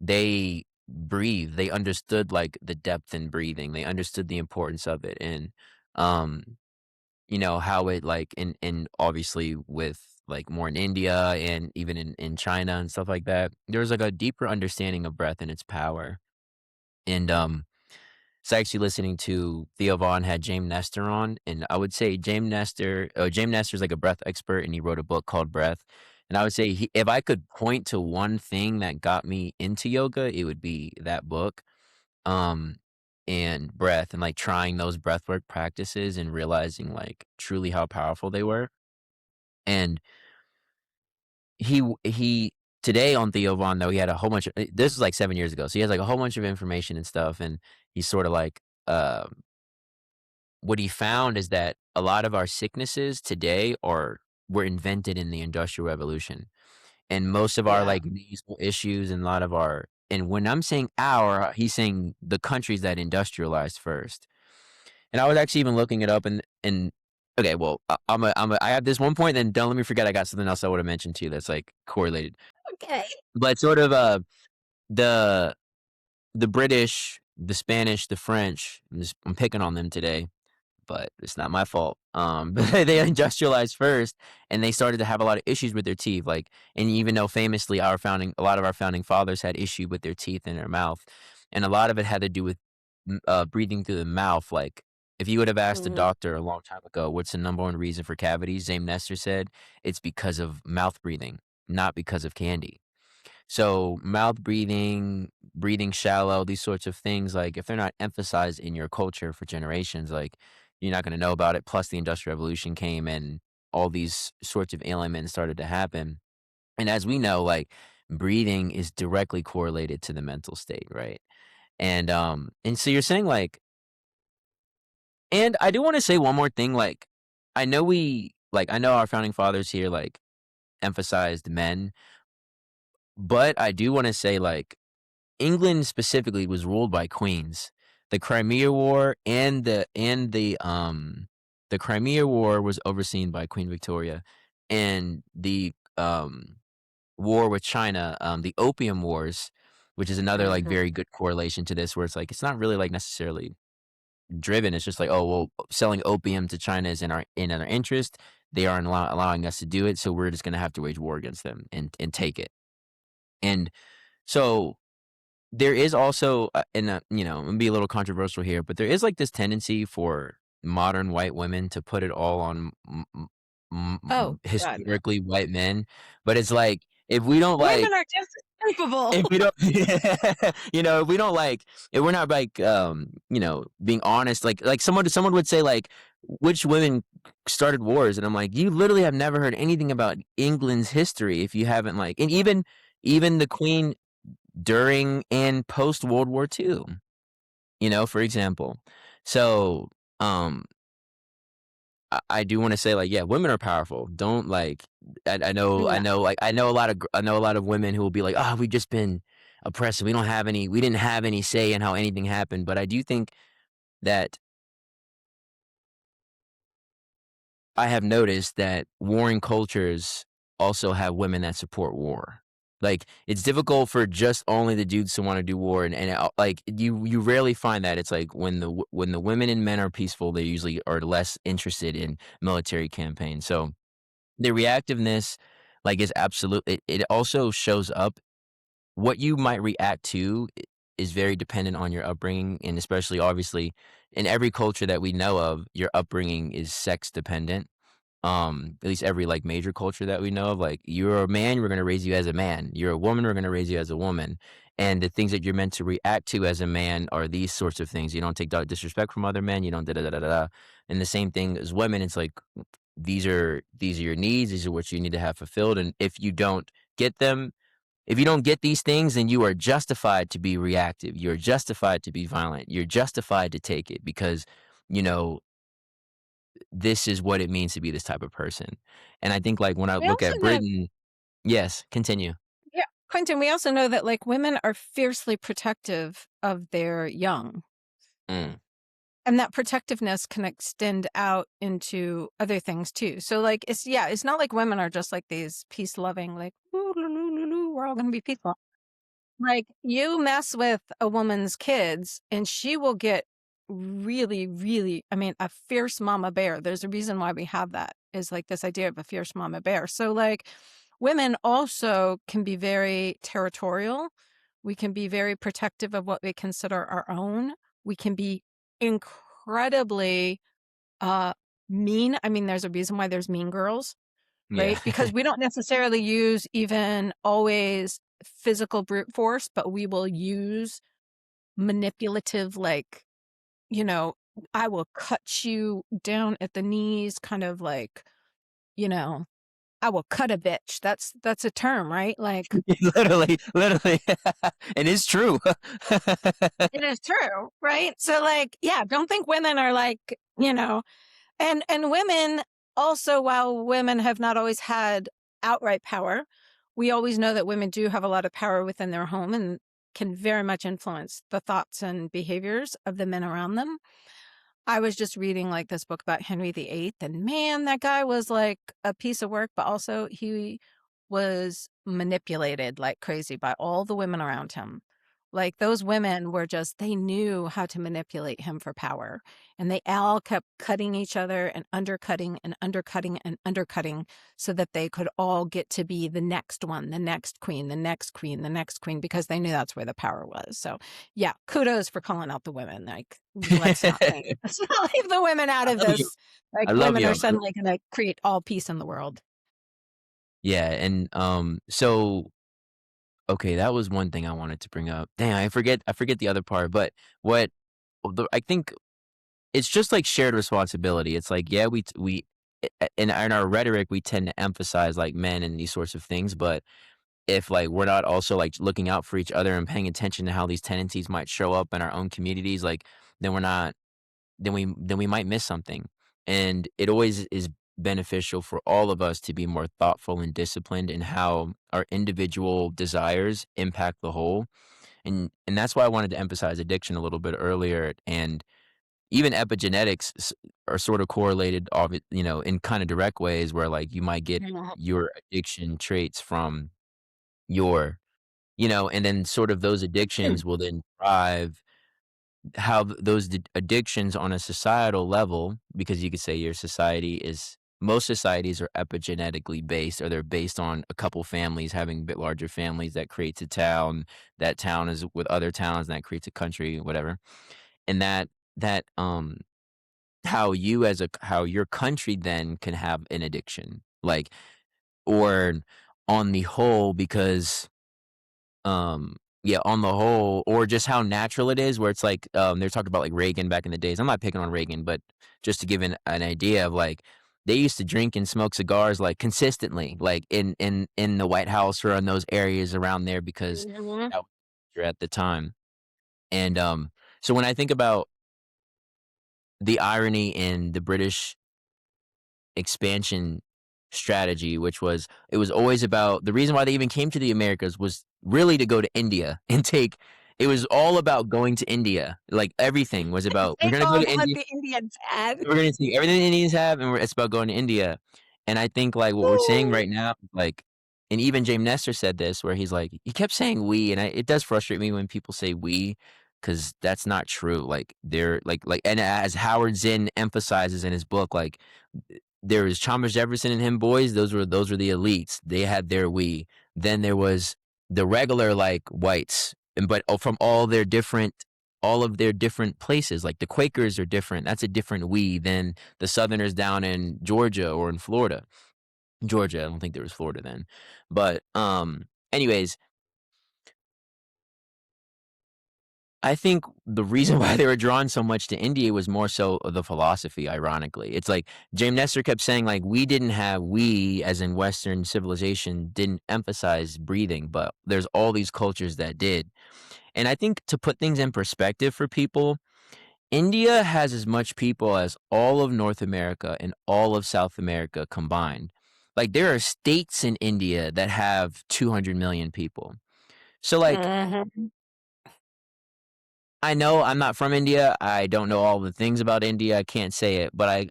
they they understood like the depth in breathing. They understood the importance of it. And um how it like in obviously with like more in India and even in China and stuff like that, there's like a deeper understanding of breath and its power. And it's actually listening to Theo Vaughn had James Nestor on, and I would say James Nestor's like a breath expert, and he wrote a book called Breath. And I would say if I could point to one thing that got me into yoga, it would be that book. Um, and breath and, like, trying those breathwork practices and realizing, like, truly how powerful they were. And he today on Theo Von, though, he had a whole bunch of this was, like, 7 years ago, so he has, like, a whole bunch of information and stuff, and he's sorta like, what he found is that a lot of our sicknesses today were invented in the Industrial Revolution. And most of our, Yeah. like, nasal issues and a lot of our and when I'm saying our, he's saying the countries that industrialized first. And I was actually even looking it up and okay, well, I have this one point, then don't let me forget I got something else I wanna mention too that's, like, correlated. Okay. But sort of, the the British, the Spanish, the French, I'm picking on them today, but it's not my fault. But they industrialized first, and they started to have a lot of issues with their teeth. Like, and even though famously a lot of our founding fathers had issue with their teeth in their mouth, and a lot of it had to do with breathing through the mouth. Like, if you would have asked a Mhm. doctor a long time ago, what's the number one reason for cavities? James Nestor said it's because of mouth breathing, not because of candy. So mouth breathing, breathing shallow, these sorts of things, like if they're not emphasized in your culture for generations, like you're not going to know about it. Plus, the Industrial Revolution came and all these sorts of ailments started to happen. And as we know, like breathing is directly correlated to the mental state, right? And so you're saying like, and I do want to say one more thing, like I know our founding fathers here like emphasized men, but I do want to say like England specifically was ruled by queens. the Crimea War the Crimea War was overseen by Queen Victoria, and the, war with China, the Opium Wars, which is another, like, Mhm. very good correlation to this, where it's like, it's not really, like, necessarily driven, it's just like, "Oh, well, selling opium to China is in our interest. They aren't allowing us to do it, so we're just gonna have to wage war against them and take it." And so there is also, you know, I'm gonna be a little controversial here, but there is like this tendency for modern white women to put it all on Oh, God, no. historically white men. But it's like if we don't Women like, are just as capable. if we don't, you know, if we don't like, if we're not like, you know, being honest, like someone would say like, which women started wars, and I'm like, you literally have never heard anything about England's history if you haven't like, and even the Queen during and post World War II, you know, for example. So, um, I do wanna say, like, yeah, women are powerful. Don't, like I No. know, like, I know a lot of women who will be like, "Oh, we've just been oppressed. We didn't have any say in how anything happened." But I do think that I have noticed that warring cultures also have women that support war. Like, it's difficult for just only the dudes to wanna do war, and like, you rarely find that. It's like when the women and men are peaceful, they usually are less interested in military campaigns. So, the reactiveness, like, is absolute it also shows up what you might react to is very dependent on your upbringing, and especially, obviously, in every culture that we know of, your upbringing is sex dependent. At least every, like, major culture that we know of, like, you're a man, we're gonna raise you as a man. You're a woman, we're gonna raise you as a woman. And the things that you're meant to react to as a man are these sorts of things. You don't take disrespect from other men, you don't da da da da da. Da. And the same thing as women, it's like these are your needs, these are what you need to have fulfilled. And if you don't get these things, then you are justified to be reactive. You're justified to be violent. You're justified to take it because, you know, this is what it means to be this type of person. And I think, like, when I We look also at know Britain. Yes, continue. yeah, Quentin, we also know that, like, women are fiercely protective of their young, Mm. and that protectiveness can extend out into other things too. So, like, it's not like women are just like these peace-loving, like, "Ooh, loo, loo, loo, loo, we're all gonna be peaceful." Like, you mess with a woman's kids, and she will get really, really I mean, a fierce mama bear. There's a reason why we have that, is, like, this idea of a fierce mama bear. So, like, women also can be very territorial. We can be very protective of what we consider our own. We can be incredibly, uh, mean. I mean, there's a reason why there's mean girls. Yeah. Right? Because we don't necessarily use even always physical brute force, but we will use manipulative, like, you know, I will cut you down at the knees, kind of like, you know, I will cut a bitch. That's a term, right? Like, Literally, literally. And it's true. it is true, right? So, like, yeah, don't think women are like, and women also, while women have not always had outright power, we always know that women do have a lot of power within their home and can very much influence the thoughts and behaviors of the men around them. I was just reading, like, this book about Henry VIII, and man, that guy was like a piece of work, but also he was manipulated like crazy by all the women around him. Like, those women were just, they knew how to manipulate him for power. And they all kept cutting each other and undercutting and undercutting and undercutting so that they could all get to be the next one, the next queen, the next queen, the next queen, because they knew that's where the power was. So, yeah, kudos for calling out the women. Like, let's not leave the women out I of love you. this. Like, I love women you. are suddenly going to create all peace in the world. Yeah, and, so okay, that was one thing I wanted to bring up. Dang, I forget the other part, but what I think it's just like shared responsibility. It's like, yeah, in our rhetoric, we tend to emphasize, like, men and these sorts of things, but if, like, we're not also, like, looking out for each other and paying attention to how these tendencies might show up in our own communities, like, then we're not then we might miss something. And it always is beneficial for all of us to be more thoughtful and disciplined in how our individual desires impact the whole. and that's why I wanted to emphasize addiction a little bit earlier, and even epigenetics are sort of correlated, in kind of direct ways where like you might get Mhm. your addiction traits from your, and then sort of those addictions will then drive how those addictions on a societal level, because you could say your society is most societies are epigenetically based, or they're based on a couple families having a bit larger families that creates a town. That town is with other towns, and that creates a country, whatever. And that how your country then can have an addiction, like, or on the whole, because yeah, on the whole, or just how natural it is, where it's like, they're talking about, like, Reagan back in the days. I'm not picking on Reagan, but just to give an idea of, like, they used to drink and smoke cigars, like, consistently, like, in the White House or in those areas around there because Mhm. that was at the time. And, so when I think about the irony in the British expansion strategy, which was it was always about the reason why they even came to the Americas was really to go to India and take it was all about going to India. Like everything was about we're Take gonna go all to what India. the Indians had. We're gonna see everything the Indians have, and it's about going to India. And I think like what we're saying right now, like, and even James Nestor said this, where he's like, he kept saying we, and it does frustrate me when people say we, because that's not true. Like they're and as Howard Zinn emphasizes in his book, like there was Thomas Jefferson and him boys. Those were the elites. They had their we. Then there was the regular like whites, and but from all of their different places. Like the Quakers are different. That's a different we than the Southerners down in Georgia or in Florida. Georgia, I don't think there was Florida then. But anyways, I think the reason why they were drawn so much to India was more so the philosophy, ironically. It's like James Nestor kept saying, like, we, as in Western civilization, didn't emphasize breathing, but there's all these cultures that did. And I think to put things in perspective for people, India has as much people as all of North America and all of South America combined. Like, there are states in India that have 200 million people. So, like, Mhm. I know I'm not from India. I don't know all the things about India. I can't say it, but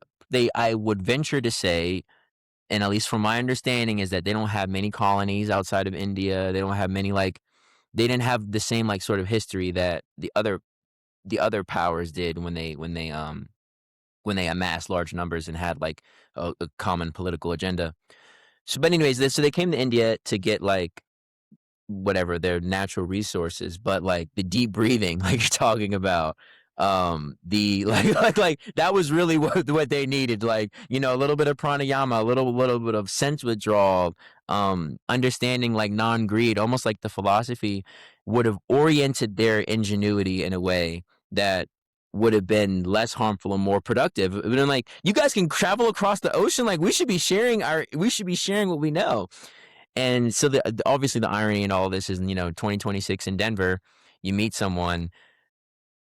I would venture to say, and at least from my understanding, is that they don't have many colonies outside of India. They don't have many like they didn't have the same like sort of history that the other powers did when they amassed large numbers and had like a common political agenda. So, but anyways, so they came to India to get like whatever their natural resources, but like the deep breathing, like you're talking about, the like that was really what they needed. Like a little bit of pranayama, a little bit of sense withdrawal, understanding like non greed, almost like the philosophy would have oriented their ingenuity in a way that would have been less harmful and more productive. It would have been like, you guys can travel across the ocean. Like we should be sharing what we know. And so obviously the irony in all this is, 2026 in Denver, you meet someone,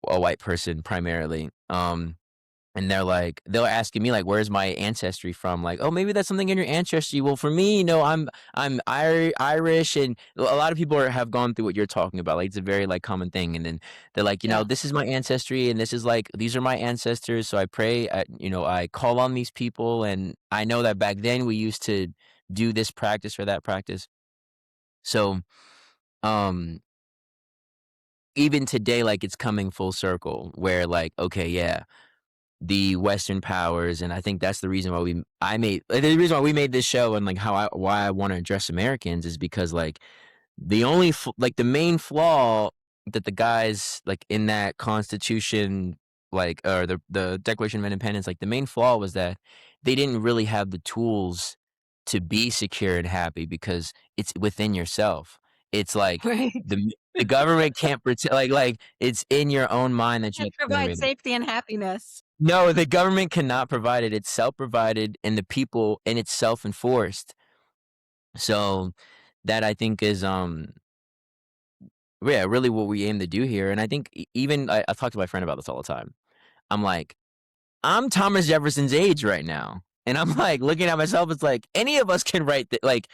a white person primarily, and they're asking me like, "Where's my ancestry from?" Like, "Oh, maybe that's something in your ancestry." Well, for me, I'm Irish, and a lot of people have gone through what you're talking about. Like, it's a very like common thing, and then they're like, Yeah. "This is my ancestry, and this is like these are my ancestors." So I pray, I call on these people, and I know that back then we used to do this practice or that practice. So, um, even today, like it's coming full circle where like, okay, yeah, the Western powers, and I think that's the reason why the reason why we made this show and like why I want to address Americans is because like the main flaw that the guys like in that Constitution, like or the Declaration of Independence, like the main flaw was that they didn't really have the tools to be secure and happy because it's within yourself. It's like Right. the government can't protect like it's in your own mind that you It have to provides generate it. safety and happiness. No, the government cannot provide it. It's self-provided, and the people and it's self-enforced. So that I think is yeah, really what we aim to do here. And I think even I talk to my friend about this all the time. I'm like, I'm Thomas Jefferson's age right now. And I'm like looking at myself, it's like any of us can write like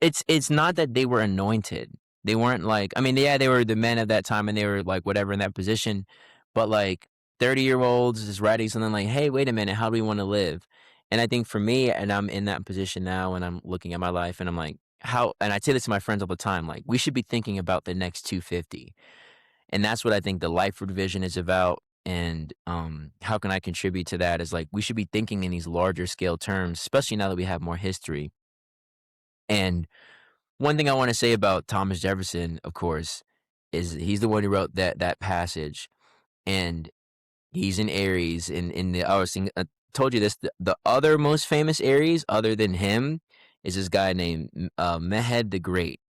it's not that they were anointed. They weren't like, I mean, yeah, they were the men of that time and they were like whatever in that position, but like 30-year-olds is writing something like, "Hey, wait a minute, how do we want to live?" And I think for me, and I'm in that position now and I'm looking at my life and I'm like, how, and I say this to my friends all the time, like, we should be thinking about the next 250. And that's what I think the Lifeward vision is about. And how can I contribute to that? Is like we should be thinking in these larger scale terms, especially now that we have more history. And one thing I want to say about Thomas Jefferson, of course, is he's the one who wrote that passage, and he's in Aries. In the I was thinking, told you this. The other most famous Aries, other than him, is this guy named Mehed the Great.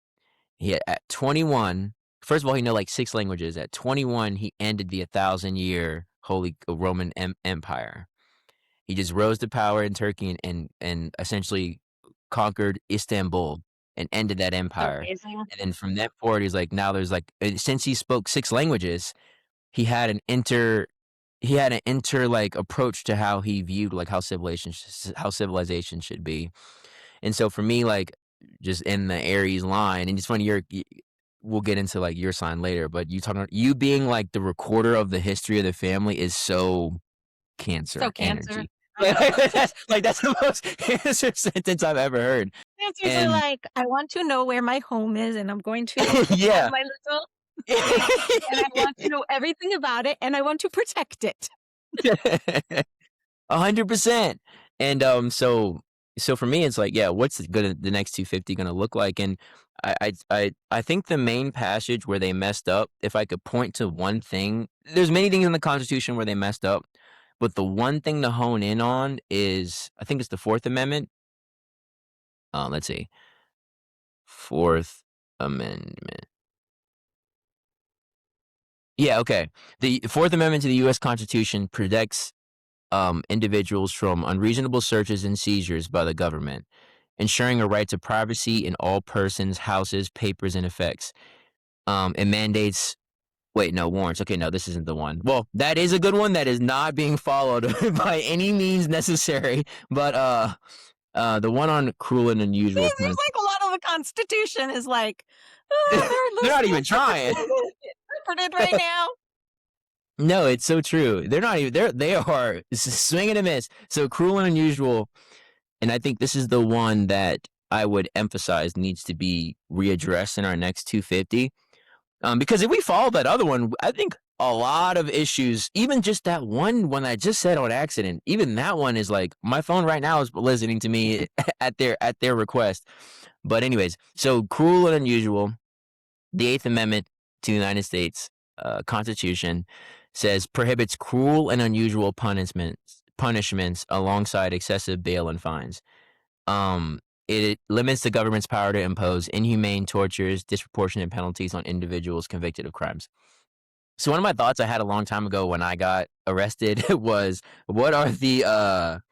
At 21, first of all, he know like 6 languages. At 21, he ended the 1,000-year Holy Roman Empire. He just rose to power in Turkey and essentially conquered Istanbul and ended that empire. Amazing. And then from that forward, he's like, now there's like, since he spoke 6 languages, he had an inter like approach to how he viewed like how civilization should be. And so for me, like, just in the Aries line, and it's funny, we'll get into like your sign later, but you talking about you being like the recorder of the history of the family is so So Cancer Cancer. energy. I know. That's the most Cancer sentence I've ever heard. Cancers are And like, I want to know where my home is, and I'm going to have yeah. my little place, and I want to know everything about it, and I want to protect it. 100%. And so for me, it's like, yeah, what's the next 250 gonna look like? And I think the main passage where they messed up, if I could point to one thing, there's many things in the Constitution where they messed up, but the one thing to hone in on is, I think it's the Fourth Amendment. Let's see, Fourth Amendment. Yeah, okay. The Fourth Amendment to the U.S. Constitution protects individuals from unreasonable searches and seizures by the government, ensuring a right to privacy in all persons, houses, papers, and effects. It mandates. Wait, no, warrants. Okay, no, this isn't the one. Well, that is a good one that is not being followed by any means necessary. But the one on cruel and See, unusual it seems punishment. like a lot of the Constitution is like, oh, they're They're not loosely even trying. interpreted right now. No, it's so true. They're not even. They are swing and a miss. So cruel and unusual. And I think this is the one that I would emphasize needs to be readdressed in our next 250. Because if we follow that other one, I think a lot of issues, even just that one I just said on accident, even that one is like, my phone right now is listening to me at their request. But anyways, so cruel and unusual, the Eighth Amendment to the United States Constitution says prohibits cruel and unusual punishments alongside excessive bail and fines. It limits the government's power to impose inhumane tortures, disproportionate penalties on individuals convicted of crimes. So one of my thoughts I had a long time ago when I got arrested was, what are the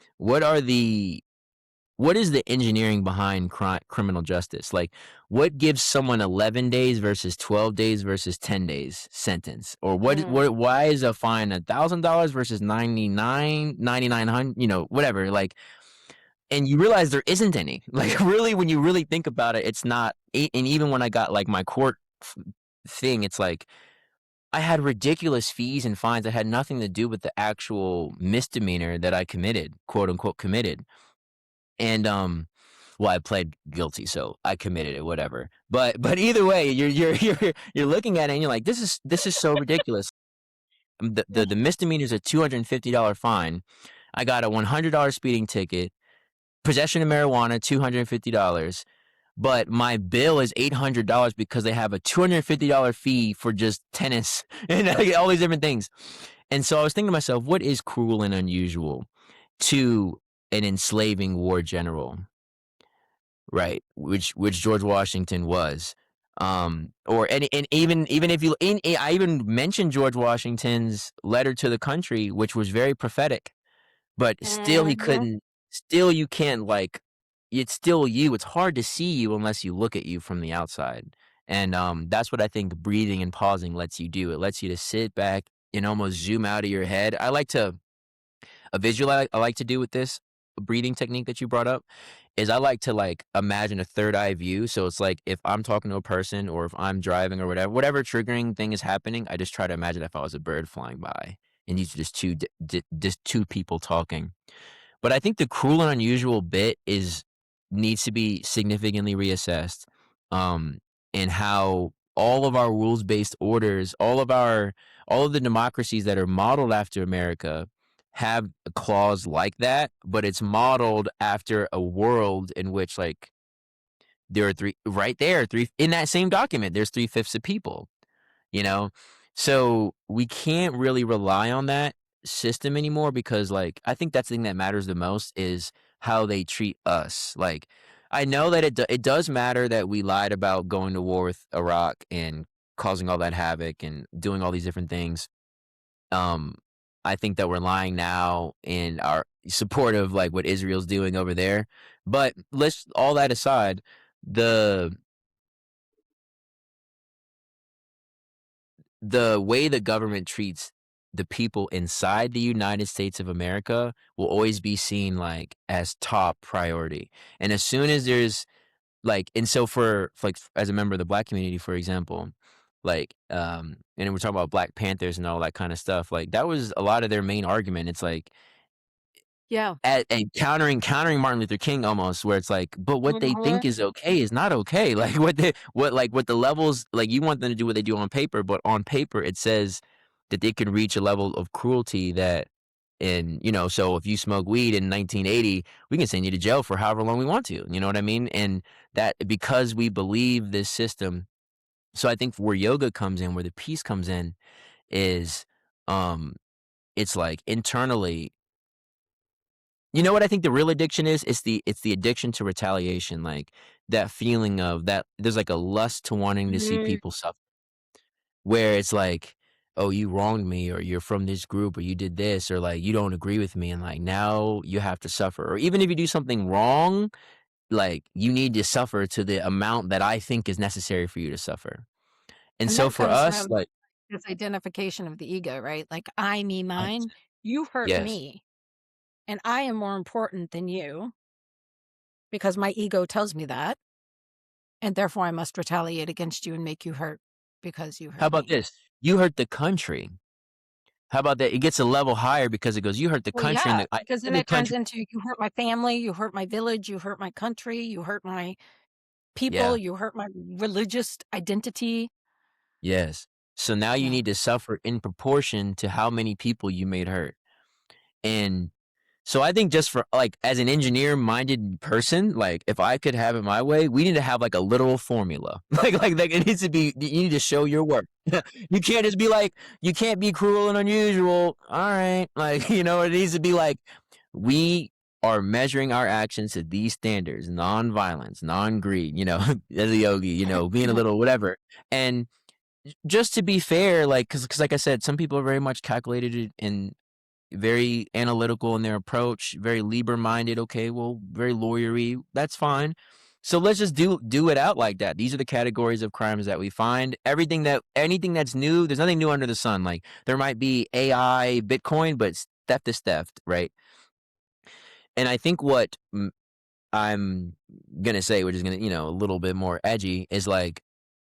what is the engineering behind criminal justice? Like, what gives someone 11 days versus 12 days versus 10 days sentence? Or why is a fine $1,000 versus 9,900, whatever, like, and you realize there isn't any. Like, really, when you really think about it, it's not. And even when I got like my court thing, it's like I had ridiculous fees and fines that had nothing to do with the actual misdemeanor that I committed, quote unquote, committed. And well, I pled guilty, so I committed it, whatever. But either way, you're looking at it and you're like, this is so ridiculous. The misdemeanor is a $250 fine. I got a $100 speeding ticket. Possession of marijuana, $250, but my bill is $800 because they have a $250 fee for just tennis and all these different things. And so I was thinking to myself, what is cruel and unusual to an enslaving war general, right? Which George Washington was. Or and even if I even mentioned George Washington's letter to the country, which was very prophetic. But still he Mhm. couldn't, still you can't, like, it's still you. It's hard to see you unless you look at you from the outside. And that's what I think breathing and pausing lets you do. It lets you to sit back and almost zoom out of your head. I like to a visual I like to do with this. breathing technique that you brought up is I like to, like, imagine a third eye view, so it's like if I'm talking to a person or if I'm driving or whatever triggering thing is happening, I just try to imagine if I was a bird flying by, and these are just 2 just 2 people talking. But I think the cruel and unusual bit is needs to be significantly reassessed, um, in how all of our rules-based orders, all of the democracies that are modeled after America have a clause like that, but it's modeled after a world in which, like, there are 3 right there, 3 in that same document, there's 3/5 of people. You know? So, we can't really rely on that system anymore because, like, I think that's the thing that matters the most is how they treat us. Like, I know that it does matter that we lied about going to war with Iraq and causing all that havoc and doing all these different things. Um, I think that we're lying now in our support of, like, what Israel's doing over there. But let's all that aside, the the way the government treats the people inside the United States of America will always be seen like as top priority. And as soon as there's like, and so for like as a member of the black community, for example, like, and we're talking about Black Panthers and all that kind of stuff. Like that was a lot of their main argument. It's like Yeah. and countering Martin Luther King almost, where it's like, but what they Mhm. think is okay is not okay. Like what the levels like you want them to do what they do on paper, but on paper it says that they can reach a level of cruelty that so if you smoke weed in 1980, we can send you to jail for however long we want to. You know what I mean? And that because we believe this system. So I think where yoga comes in, where the peace comes in, is um it's like internally you know what I think the real addiction is? It's the addiction to retaliation, like, that feeling of that there's, like, a lust to wanting to see Mhm. people suffer, where it's like, "Oh, you wronged me," or "You're from this group," or "You did this," or, like, "You don't agree with me," and, like, now you have to suffer, or even if you do something wrong, like, you need to suffer to the amount that I think is necessary for you to suffer. And And so that for comes us, from like this identification of the ego, right? Like, I, me, mine. 100%. You hurt Yes. me, and I am more important than you because my ego tells me that, and therefore I must retaliate against you and make you hurt because you How hurt about me. this? You hurt the country. How about that? It gets a level higher because it goes, "You hurt the Well, country," and yeah, the I because then and the it turns country. into you hurt my family, you hurt my village, you hurt my country, you hurt my people, Yeah. you hurt my religious identity. Yes. So now you Yeah. need to suffer in proportion to how many people you made hurt. And so I think just for like as an engineer-minded person, like if I could have it my way, we need to have like a literal formula. Like it needs to be you need to show your work. You can't just be like, you can't be cruel and unusual. All right. Like, it needs to be like we are measuring our actions to these standards, non-violence, non-greed, as a yogi, being a little whatever. And just to be fair, like, cause like I said, some people are very much calculated and very analytical in their approach, very Liber-minded. Okay, well, very lawyery. That's fine. So let's just do it out like that. These are the categories of crimes that we find. Anything that's new, there's nothing new under the sun. Like there might be AI, Bitcoin, but theft is theft, right? And I think what I'm gonna say, which is gonna, a little bit more edgy, is like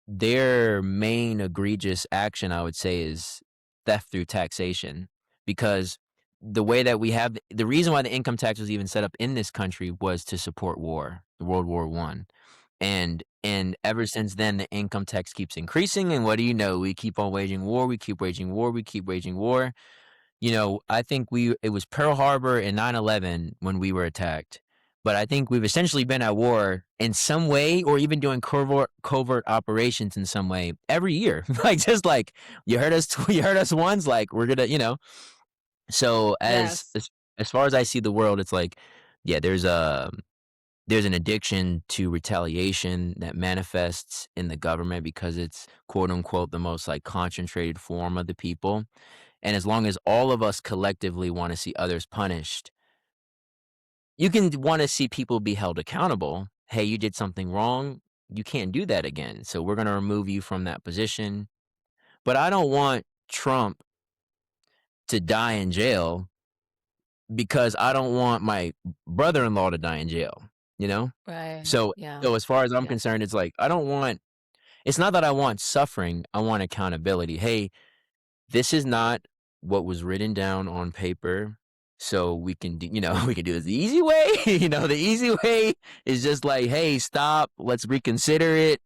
their main egregious action, I would say, is theft through taxation, because the way that we have the reason why the income tax was even set up in this country was to support war, World War One, and ever since then, the income tax keeps increasing, and what do you know? We keep on waging war, we keep waging war, we keep waging war. I think it was Pearl Harbor and 9/11 when we were attacked. But I think we've essentially been at war in some way or even doing covert operations in some way every year. Like just like you heard us once, like we're gonna, So Yes. as far as I see the world, it's like, yeah, there's an addiction to retaliation that manifests in the government because it's quote unquote the most like concentrated form of the people. And as long as all of us collectively want to see others punished, you can want to see people be held accountable. Hey, you did something wrong. You can't do that again. So we're going to remove you from that position. But I don't want Trump to die in jail because I don't want my brother-in-law to die in jail, you know? Right. So Yeah. so as far as I'm Yeah. concerned, it's like, I don't want it's not that I want suffering, I want accountability. "Hey, this is not what was written down on paper, so we can do we can do this the easy way." The easy way is just like, "Hey, stop, let's reconsider it."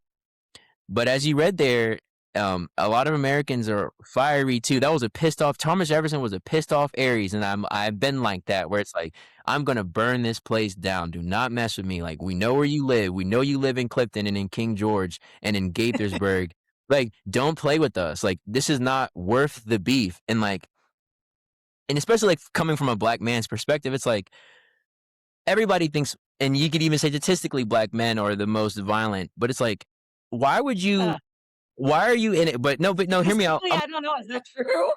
But as you read there, a lot of Americans are fiery too. That was a pissed off Thomas Jefferson was a pissed off Aries, and I've been like that where it's like, "I'm gonna burn this place down. Do not mess with me. Like, we know where you live. We know you live in Clifton and in King George and in Gaithersburg. Like, don't play with us. Like, this is not worth the beef." And especially like coming from a black man's perspective, it's like everybody thinks, and you could even say statistically black men are the most violent, but it's like, why would you Uh, why are you in it? But no, hear me out. Statistically, I don't know. Is that true?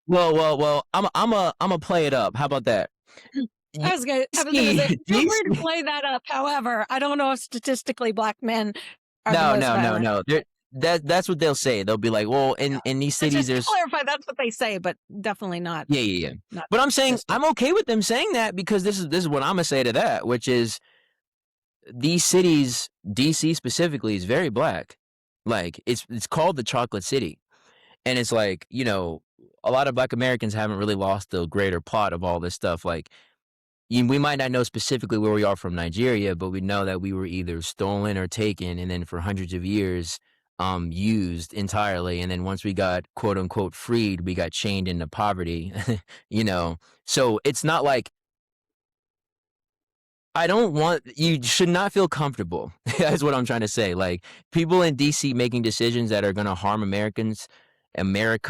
Well, I'm a play it up. How about that? You I was gonna see, say, do feel you free to see play that up. However, I don't know if statistically black men are the No, most no, no, violent. no. That's what they'll say. They'll be like, "Well, Yeah. in these But cities, just to there's." clarify, that's what they say, but definitely Yeah, yeah, yeah. not But I'm saying statistic. I'm okay with them saying that because this is what Imma say to that, which is these cities, DC specifically, is very black. Like, it's called the chocolate city, and it's like, a lot of black Americans haven't really lost the greater plot of all this stuff. Like, we might not know specifically where we are from Nigeria, but we know that we were either stolen or taken, and then for hundreds of years, used entirely. And then once we got quote unquote freed, we got chained into poverty. you know, so it's not like I don't want you should not feel comfortable. That's what I'm trying to say. Like people in DC making decisions that are going to harm America,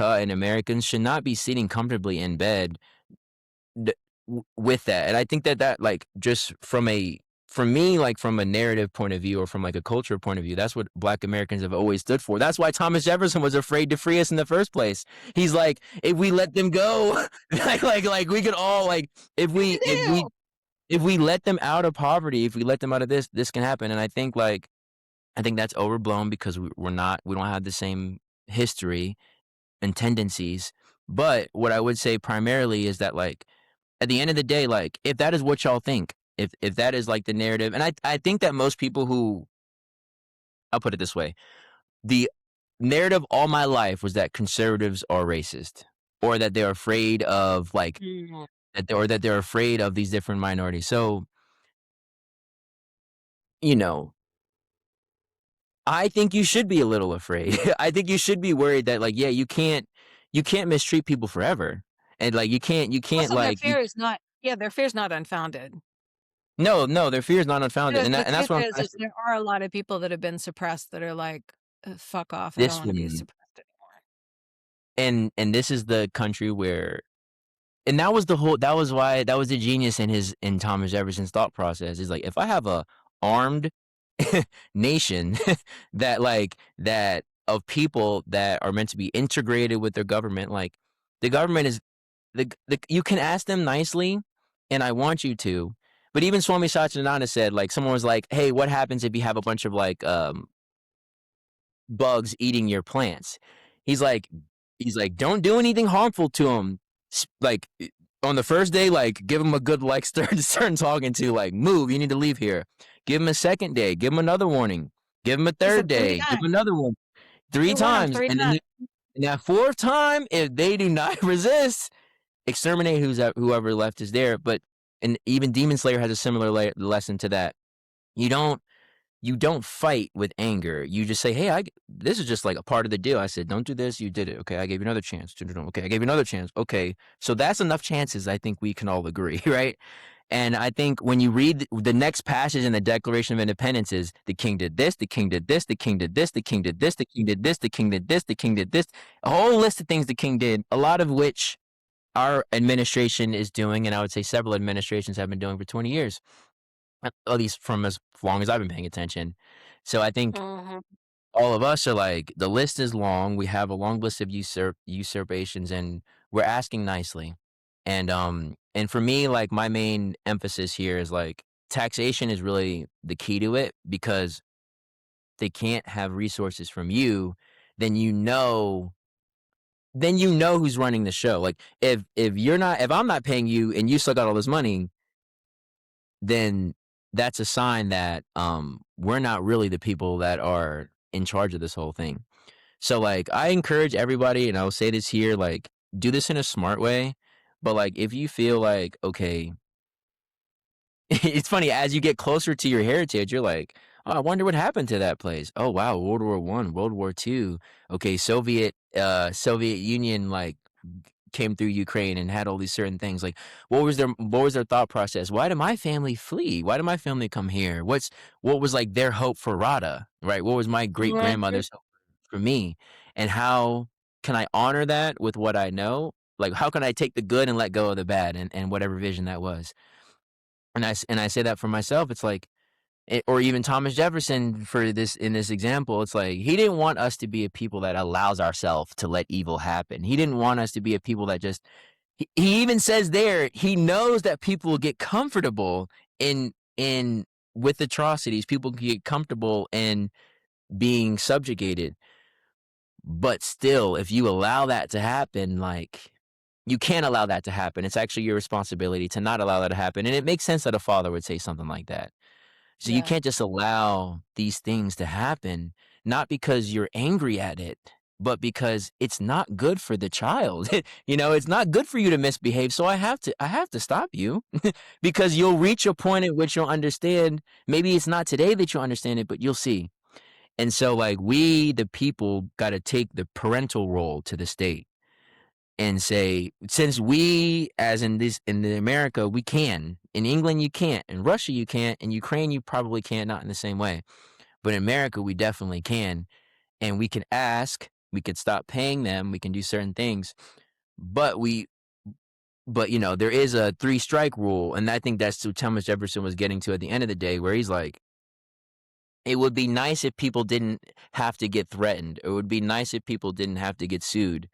and Americans should not be sitting comfortably in bed with that. And I think that like just for me, like from a narrative point of view or from like a culture point of view, that's what black Americans have always stood for. That's why Thomas Jefferson was afraid to free us in the first place. He's like, if we let them go, like we could all like if we if we Ew. if we let them out of poverty, if we let them out of this can happen. And I think that's overblown because we don't have the same history and tendencies. But what I would say primarily is that like at the end of the day, like if that is what y'all think, if that is like the narrative, and I think that most people who I'll put it this way, the narrative all my life was that conservatives are racist, or that they're afraid of like Mm. that they're afraid of these different minorities. So you know, I think you should be a little afraid. I think you should be worried that like, yeah, you can't mistreat people forever. And like you can't Also, like you their fear's not unfounded. no, their fear is not unfounded. And The that's truth what I'm trying to is say. there are a lot of people that have been suppressed that are like, fuck off. I don't This want to be one suppressed anymore." and this is the country where and that was why that was the genius in Thomas Jefferson's thought process. Is like if I have a armed nation that of people that are meant to be integrated with their government, like the government is you can ask them nicely, and I want you to. But even Swami Satchidananda said, like, someone was like, "Hey, what happens if you have a bunch of like bugs eating your plants?" He's like, "Don't do anything harmful to them. Like on the first day, like give them a good like start talking to, like move. You need to leave here. Give them a second day. Give them another warning. Give them a He third said three day. Give them times. another one three You warn them times, three and then times. and that fourth time, if they do not resist, exterminate whoever left is there." But and even Demon Slayer has a similar lesson to that. You don't you don't fight with anger. You just say, "Hey, this is just like a part of the deal." I said, "Don't do this. You did it. Okay, I gave you another chance. Okay, I gave you another chance. Okay, so that's enough chances. I think we can all agree, right?" And I think when you read the next passage in the Declaration of Independence is the king did this, the king did this, the king did this, the king did this, the king did this, the king did this, the king did this, a whole list of things the king did, a lot of which our administration is doing, and I would say several administrations have been doing for 20 years, at least from as long as I've been paying attention. So I think Mhm. all of us are like, the list is long. We have a long list of usurpations, and we're asking nicely. And for me, like my main emphasis here is like taxation is really the key to it because they can't have resources from you, then then you know who's running the show. Like if I'm not paying you and you still got all this money, then that's a sign that we're not really the people that are in charge of this whole thing. So like I encourage everybody, and I'll say this here, like do this in a smart way. But like if you feel like, okay, it's funny, as you get closer to your heritage, you're like, "Oh, I wonder what happened to that place. Oh, wow, World War One, World War II. Okay, Soviet Union, like, came through Ukraine and had all these certain things. Like, what was their thought process? Why did my family flee? Why did my family come here? What was, like, their hope for Rada, right? What was my Right. great-grandmother's hope for me? And how can I honor that with what I know? Like, how can I take the good and let go of the bad and whatever vision that was? And I say that for myself, it's like or even Thomas Jefferson for this in this example, it's like he didn't want us to be a people that allows ourselves to let evil happen. He didn't want us to be a people that just he even says there, he knows that people will get comfortable in with atrocities. People can get comfortable in being subjugated. But still, if you allow that to happen, like you can't allow that to happen. It's actually your responsibility to not allow that to happen. And it makes sense that a father would say something like that. So you Yeah. can't just allow these things to happen, not because you're angry at it, but because it's not good for the child. It's not good for you to misbehave. So I have to stop you because you'll reach a point at which you'll understand. Maybe it's not today that you'll understand it, but you'll see. And so like we, the people, got to take the parental role to the state and say, since we, as in the America, we can. In England, you can't. In Russia, you can't. In Ukraine, you probably can't. Not in the same way, but in America, we definitely can. And we can ask. We could stop paying them. We can do certain things. But there is a three-strike rule, and I think that's what Thomas Jefferson was getting to at the end of the day, where he's like, it would be nice if people didn't have to get threatened. It would be nice if people didn't have to get sued.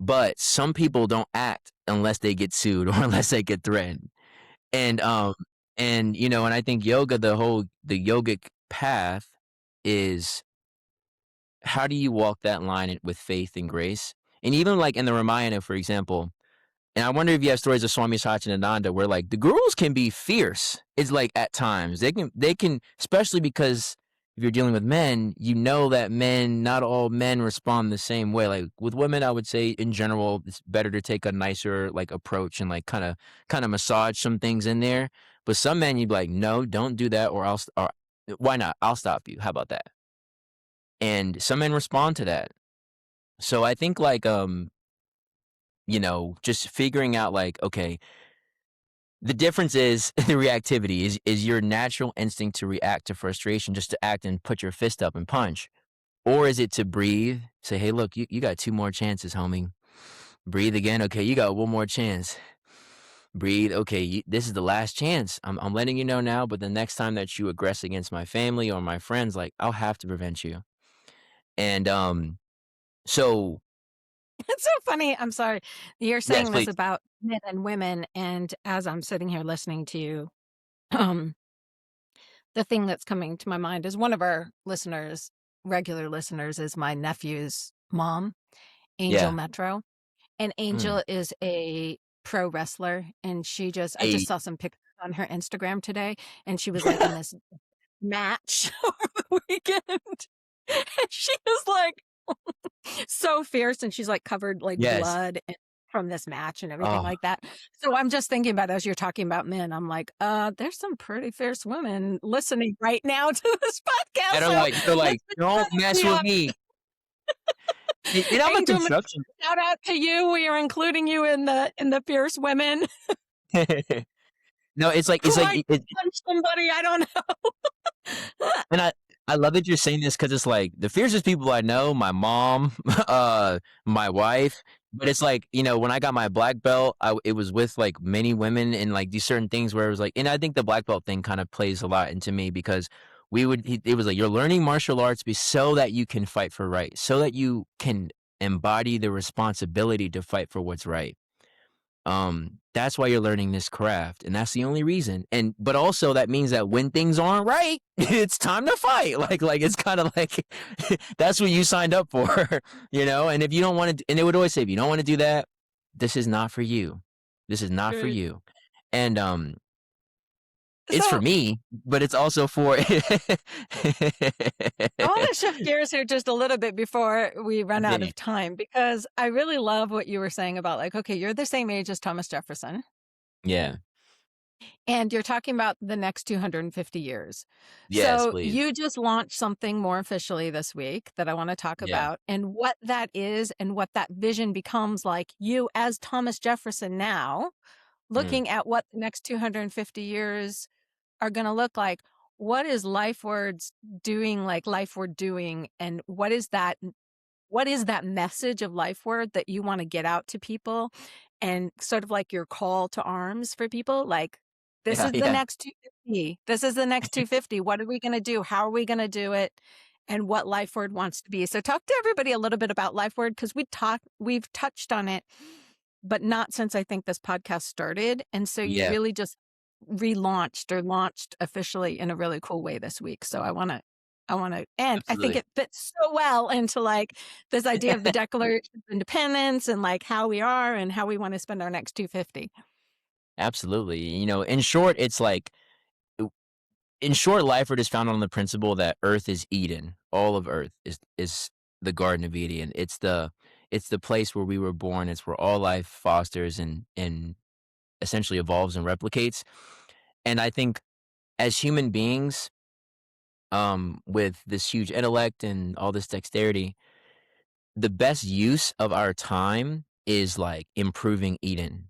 But some people don't act unless they get sued or unless they get threatened. And and I think the yogic path is how do you walk that line with faith and grace? And even like in the Ramayana, for example, and I wonder if you have stories of Swami Satchidananda where like the gurus can be fierce. It's like at times they can, especially because if you're dealing with men, you know that not all men respond the same way. Like with women, I would say in general, it's better to take a nicer like approach and like kind of massage some things in there. But some men, you'd be like, no, don't do that, or why not? I'll stop you. How about that? And some men respond to that. So I think like just figuring out like, okay, the difference is the reactivity is your natural instinct to react to frustration, just to act and put your fist up and punch. Or is it to breathe, say, hey, look, you got two more chances, homie. Breathe again. Okay, you got one more chance. Breathe. Okay, this is the last chance. I'm letting you know now, but the next time that you aggress against my family or my friends, like I'll have to prevent you. And so It's so funny. I'm sorry. You're yes, saying this please. about men and women, and as I'm sitting here listening to you, um, the thing that's coming to my mind is one of our listeners, regular listeners, is my nephew's mom, Angel Yeah. Metro. And Mm. Angel is a pro wrestler, and I just Hey. saw some pictures on her Instagram today, and she was like in this match over the weekend. And she was like so fierce, and she's like covered like Yes. blood from this match and everything Oh, like that. So I'm just thinking about as you're talking about men, I'm like, there's some pretty fierce women listening right now to this podcast. and So they're this like, is don't cracking mess me with up. me. And I'm a Angel, construction. shout out to you. We are including you in the fierce women No, who might punch somebody. I don't know. and I love that you're saying this because it's like the fiercest people I know, my mom, my wife. But it's like, when I got my black belt, it was with like many women and like these certain things where it was like, and I think the black belt thing kind of plays a lot into me because it was like, you're learning martial arts so that you can fight for right, so that you can embody the responsibility to fight for what's right. That's why you're learning this craft, and that's the only reason. And but also that means that when things aren't right, it's time to fight. Like it's kind of like that's what you signed up for, you know. And if you don't want to, and they would always say, if you don't want to do that, this is not for you. This is not for Right. you. And it's for So me, but it's also for I want to shift gears here just a little bit before we run out Okay. of time, because I really love what you were saying about, like, okay, you're the same age as Thomas Jefferson, Yeah. and you're talking about the next 250 years. Yes, So please. you just launched something more officially this week that I want to talk Yeah. about, and what that is and what that vision becomes, like you as Thomas Jefferson now, Mm. looking at what the next 250 years are gonna look like. What is Lifeward's doing, like Lifeward doing, and what is that message of Lifeward that you wanna get out to people, and sort of like your call to arms for people? Like, "This Yeah, is the yeah. next 250. This is the next 250. What are we gonna do? How are we gonna do it?" And what Lifeward wants to be. So talk to everybody a little bit about Lifeward, 'cause we've touched on it, but not since I think this podcast started, and so you Yeah, really just relaunched or launched officially in a really cool way this week. So I wanna and I think absolutely. it fits so well into, like, this idea of the Declaration of Independence and, like, how we are and how we wanna spend our next 250. Absolutely. You know, in short, it's like in short, Lyford is founded on the principle that Earth is Eden. All of Earth is the Garden of Eden. It's the place where we were born. It's where all life fosters and essentially evolves and replicates. And I think as human beings, with this huge intellect and all this dexterity, the best use of our time is like improving Eden.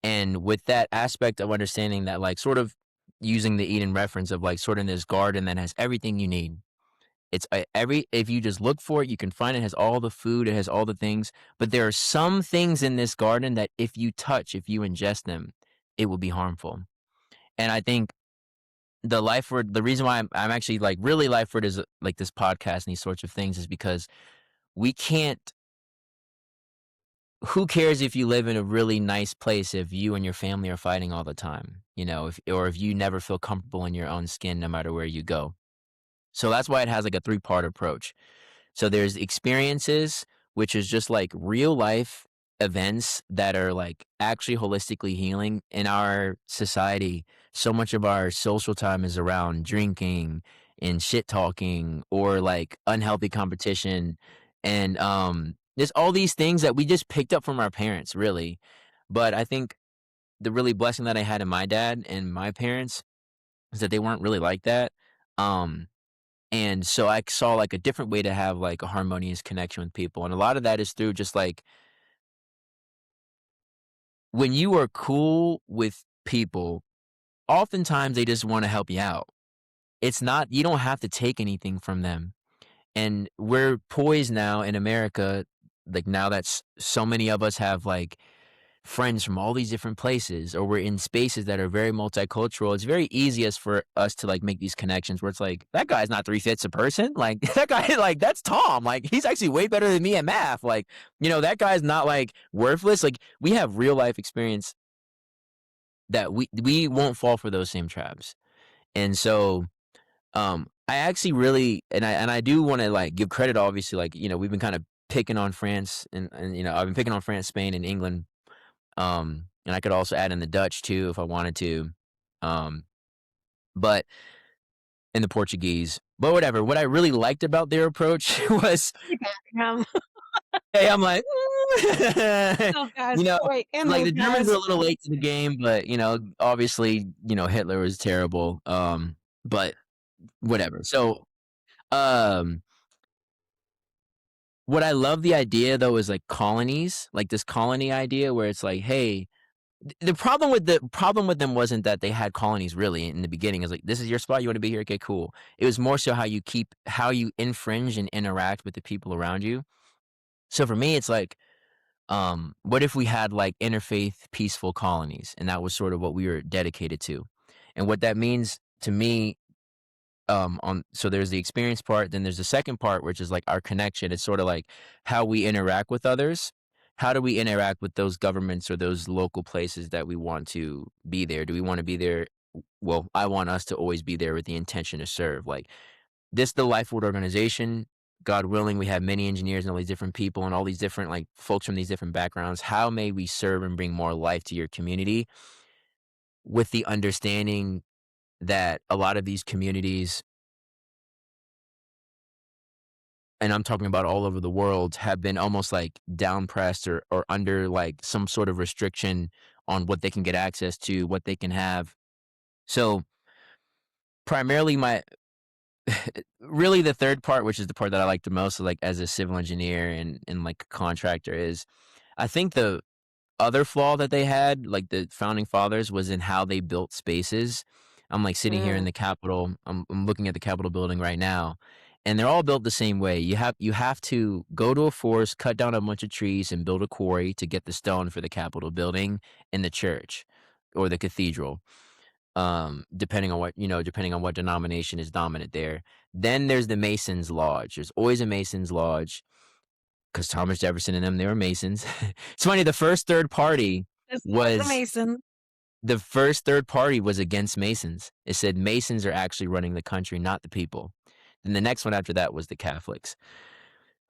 And with that aspect of understanding that, like, sort of using the Eden reference of like sort of this garden that has everything you need. It's every if you just look for it, you can find it. It has all the food, it has all the things. But there are some things in this garden that if you touch, if you ingest them, it will be harmful. And I think the reason why I'm actually like really Lifeward is like this podcast and these sorts of things is because we can't who cares if you live in a really nice place if you and your family are fighting all the time, you know, if you never feel comfortable in your own skin no matter where you go. So that's why it has like a three-part approach. So there's experiences, which is just like real life events that are like actually holistically healing in our society. So much of our social time is around drinking and shit talking or like unhealthy competition. And there's all these things that we just picked up from our parents, really. But I think the really blessing that I had in my dad and my parents is that they weren't really like that. Um, and so I saw, like, a different way to have, like, a harmonious connection with people, and a lot of that is through just, like when you are cool with people, oftentimes they just wanna help you out. It's not you don't have to take anything from them, and we're poised now in America, like, now that so many of us have, like, friends from all these different places or we're in spaces that are very multicultural, it's very easiest for us to like make these connections where it's like, that guy's not three-fifths a person. Like that guy, like that's Tom. Like he's actually way better than me at math. Like, you know, that guy's not like worthless. Like we have real life experience that we won't fall for those same traps. And so I actually really and I do want to like give credit obviously like, you know, we've been kind of picking on France and you know, I've been picking on France, Spain, and England. And I could also add in the Dutch too if I wanted to. Um, but in the Portuguese. But whatever. What I really liked about their approach was, Um, hey, I'm like, oh gosh, you know, wait, and like those the Germans were guys. a little late to the game, but you know, obviously, you know, Hitler was terrible. But whatever. So, um, what I love the idea though is like colonies, like this colony idea where it's like, hey, the problem with them wasn't that they had colonies really in the beginning. It's like, "This is your spot, you wanna be here? Okay, cool." It was more so how you infringe and interact with the people around you. So for me, it's like, what if we had, like, interfaith peaceful colonies? And that was sort of what we were dedicated to. And what that means to me, on so there's the experience part, then there's the second part, which is, like, our connection. It's sorta like how we interact with others. how do we interact with those governments or those local places that we want to be there? Do we want to be there? Well, I want us to always be there with the intention to serve. Like this, the Lifeward organization. God willing, we have many engineers and all these different people and all these different like folks from these different backgrounds. How may we serve and bring more life to your community with the understanding that a lot of these communities, and I'm talking about all over the world, have been almost like down pressed or under like some sort of restriction on what they can get access to, what they can have. So primarily my really the third part, which is the part that I like the most, like as a civil engineer and like a contractor, is I think the other flaw that they had, like the founding fathers, was in how they built spaces. I'm like sitting here in Mm. the Capitol. I'm looking at the Capitol building right now, and they're all built the same way. You have to go to a forest, cut down a bunch of trees, and build a quarry to get the stone for the Capitol building and the church or the cathedral. Depending on depending on what denomination is dominant there. Then there's the Masons Lodge. There's always a Masons Lodge because Thomas Jefferson and them, they were Masons. It's funny, It's always the was Mason. the first third party was against Masons. It said Masons are actually running the country, not the people. Then the next one after that was the Catholics,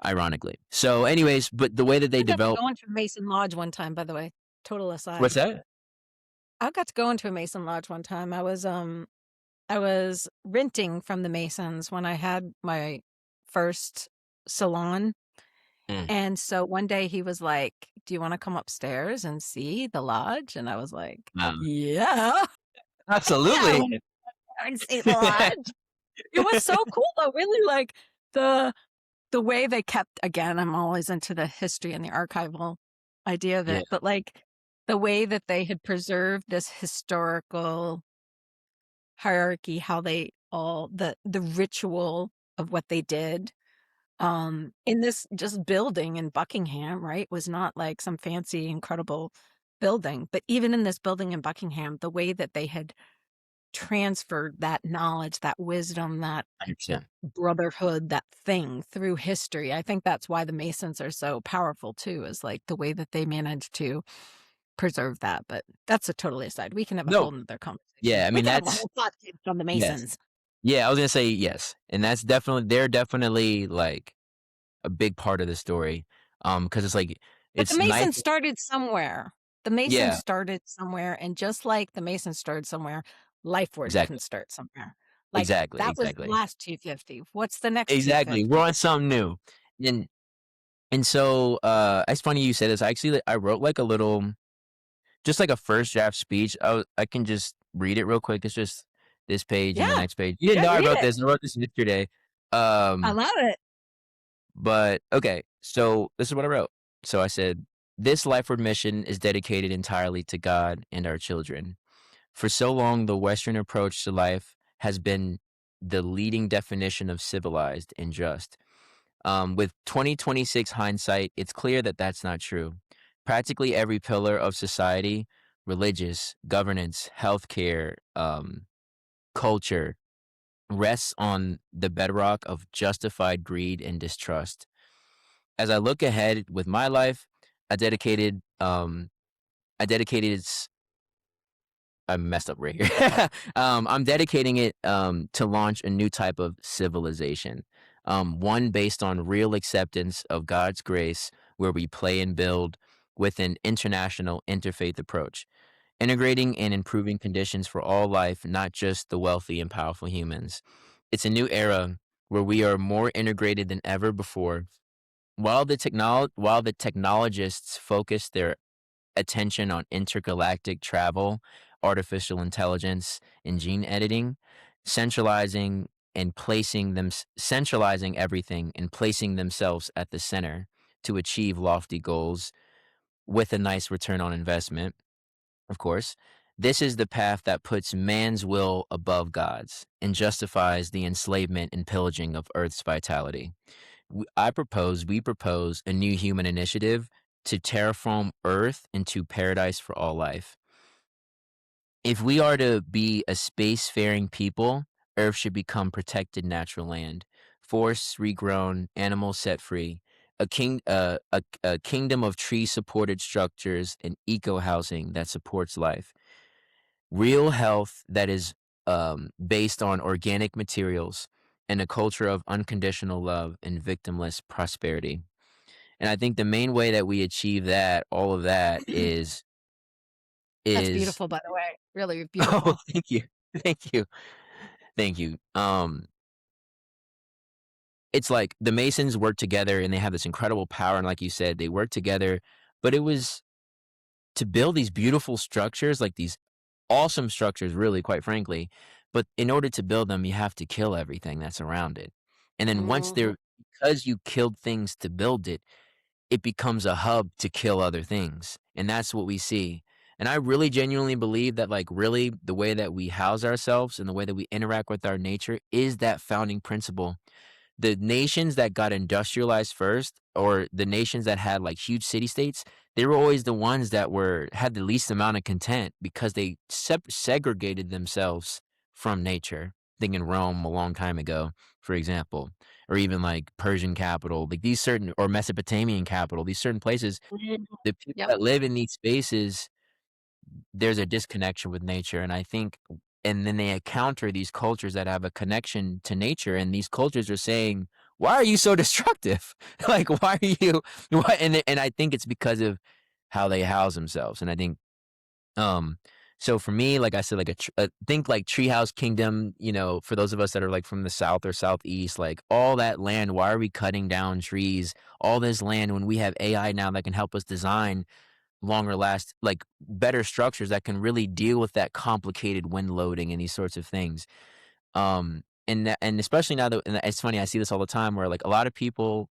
ironically. So anyways, but the way that they I got to developed. go into a Mason Lodge one time, by the way. Total What's aside. that? I got to go into a Mason Lodge one time. I was renting from the Masons when I had my first salon. Mm, And so one day he was like, "Do you want to come upstairs and see the lodge?" And I was like, um, "Yeah, yeah, I absolutely. want to see the lodge." It was so cool though, really like the the way they kept, again, I'm always into the history and the archival idea of Yeah, it, but like the way that they had preserved this historical hierarchy, how they all the ritual of what they did in this just building in Buckingham, right, was not like some fancy incredible building, but even in this building in Buckingham, the way that they had transferred that knowledge, that wisdom, that 100%. brotherhood, that thing through history. I think that's why the Masons are so powerful too, is like the way that they managed to preserve that. But that's a totally aside. We can have a No, whole nother conversation. yeah, I We mean, can have a that's whole podcast on the yes. Masons. Yeah, I was gonna say yes, and that's definitely they're definitely, like, a big part of the story, because it's like But the it's nice. Masons started somewhere. The Masons Yeah, started somewhere, and just like the Masons started somewhere, Lifeward can exactly, start somewhere. Like, exactly, that was the exactly, last 250. What's the next exactly, we're 250? on something new, and so, it's funny you said this, I actually I wrote, like, a little just, like, a first draft speech. I can just read it real quick. It's just this page and the Yeah, next page. You didn't yeah, know I read wrote it. this. I wrote this yesterday. I Um love it. But okay, so this is what I wrote. So I said, "This Lifeward mission is dedicated entirely to God and our children. For so long, the Western approach to life has been the leading definition of civilized and just. With 2026 hindsight, it's clear that that's not true. Practically every pillar of society, religious, governance, healthcare, culture, rests on the bedrock of justified greed and distrust. As I look ahead with my life, I dedicated I dedicated s I messed up right here. I'm dedicating it, to launch a new type of civilization, one based on real acceptance of God's grace, where we play and build with an international interfaith approach, integrating and improving conditions for all life, not just the wealthy and powerful humans. It's a new era where we are more integrated than ever before. While the technologists focus their attention on intergalactic travel, artificial intelligence, and gene editing, centralizing centralizing everything and placing themselves at the center to achieve lofty goals with a nice return on investment, of course. This is the path that puts man's will above God's and justifies the enslavement and pillaging of Earth's vitality. We propose a new human initiative to terraform Earth into paradise for all life. If we are to be a spacefaring people, Earth should become protected natural land, forests regrown, animals set free. a kingdom of tree-supported structures and eco-housing that supports life. Real health that is, based on organic materials and a culture of unconditional love and victimless prosperity. And I think the main way that we achieve that, all of that That's is beautiful, by the way, really oh, beautiful. thank you. Thank you. Thank you. It's like the Masons work together and they have this incredible power, and like you said, they work together, but it was to build these beautiful structures, like these awesome structures, really, quite frankly. But in order to build them, you have to kill everything that's around it. And then once Mhm. because you killed things to build it, it becomes a hub to kill other things. And that's what we see. And I really genuinely believe that, like, really, the way that we house ourselves and the way that we interact with our nature is that founding principle. The nations that got industrialized first, or the nations that had like huge city states, they were always the ones that were had the least amount of content because they segregated themselves from nature. Thinking Rome a long time ago, for example, or even like Persian capital, like these certain or Mesopotamian capital, these certain places, Mhm. the people Yep. that live in these spaces, there's a disconnection with nature, and I think and then they encounter these cultures that have a connection to nature, and these cultures are saying, "Why are you so destructive? Like, why are you why?" And I think it's because of how they house themselves, and I think, um so for me, like I said, like think like Treehouse Kingdom, for those of us that are, like, from the South or Southeast, like, all that land, why are we cutting down trees? All this land when we have AI now that can help us design longer last like, better structures that can really deal with that complicated wind loading and these sorts of things. And especially now that and it's funny, I see this all the time where, like, a lot of people